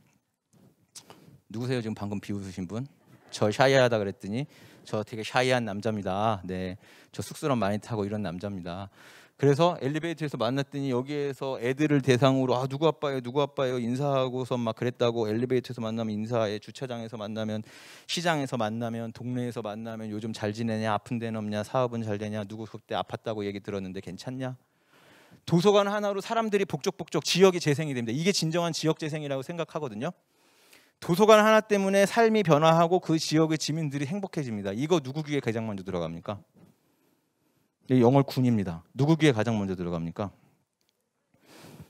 Speaker 1: 누구세요 지금 방금 비웃으신 분? 저 샤이하다 그랬더니 저 되게 샤이한 남자입니다. 네, 저 쑥스러움 많이 타고 이런 남자입니다. 그래서 엘리베이터에서 만났더니 여기에서 애들을 대상으로 누구 아빠예요 인사하고서 막 그랬다고. 엘리베이터에서 만나면 인사해, 주차장에서 만나면, 시장에서 만나면, 동네에서 만나면 요즘 잘 지내냐, 아픈 데는 없냐, 사업은 잘 되냐, 누구 그때 아팠다고 얘기 들었는데 괜찮냐. 도서관 하나로 사람들이 복적복적 지역이 재생이 됩니다. 이게 진정한 지역 재생이라고 생각하거든요. 도서관 하나 때문에 삶이 변화하고 그 지역의 지민들이 행복해집니다. 이거 누구 귀에 가장 먼저 들어갑니까? 영월군입니다. 누구 귀에 가장 먼저 들어갑니까?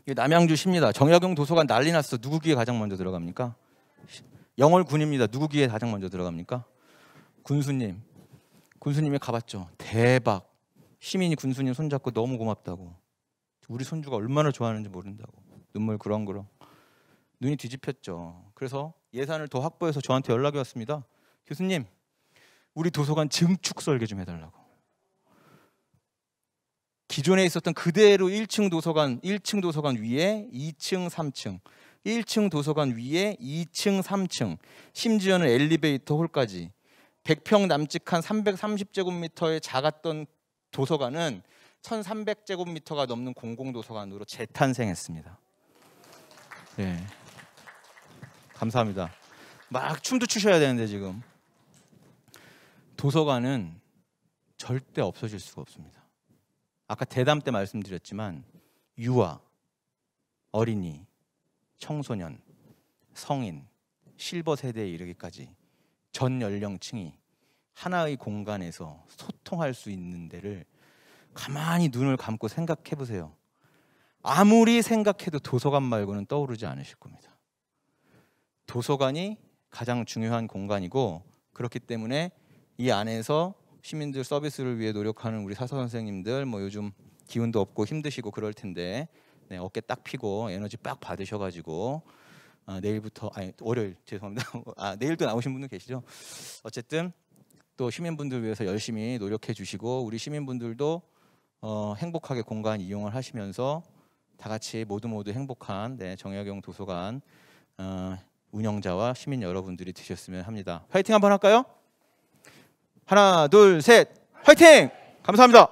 Speaker 1: 남양주시입니다. 정약용 도서관 난리 났어. 누구 귀에 가장 먼저 들어갑니까? 영월군입니다. 누구 귀에 가장 먼저 들어갑니까? 군수님. 군수님이 가봤죠. 대박. 시민이 군수님 손잡고 너무 고맙다고. 우리 손주가 얼마나 좋아하는지 모른다고. 눈물 그렁그렁. 눈이 뒤집혔죠. 그래서 예산을 더 확보해서 저한테 연락이 왔습니다. 교수님, 우리 도서관 증축 설계 좀 해달라고. 기존에 있었던 그대로 1층 도서관 위에 2층, 3층, 1층 도서관 위에 2층, 3층, 심지어는 엘리베이터 홀까지 100평 남짓한 330제곱미터의 작았던 도서관은 1300제곱미터가 넘는 공공도서관으로 재탄생했습니다. 네. 감사합니다. 막 춤도 추셔야 되는데 지금. 도서관은 절대 없어질 수가 없습니다. 아까 대담 때 말씀드렸지만 유아, 어린이, 청소년, 성인, 실버 세대에 이르기까지 전 연령층이 하나의 공간에서 소통할 수 있는 데를 가만히 눈을 감고 생각해 보세요. 아무리 생각해도 도서관 말고는 떠오르지 않으실 겁니다. 도서관이 가장 중요한 공간이고 그렇기 때문에 이 안에서 시민들 서비스를 위해 노력하는 우리 사서 선생님들 요즘 기운도 없고 힘드시고 그럴 텐데 네, 어깨 딱 펴고 에너지 빡 받으셔가지고 내일부터 월요일 죄송합니다. 내일도 나오신 분들 계시죠? 어쨌든 또 시민분들 위해서 열심히 노력해 주시고 우리 시민분들도 행복하게 공간 이용을 하시면서 다 같이 모두 행복한 정약용 도서관 운영자와 시민 여러분들이 되셨으면 합니다. 화이팅 한번 할까요? 하나, 둘, 셋, 화이팅! 감사합니다.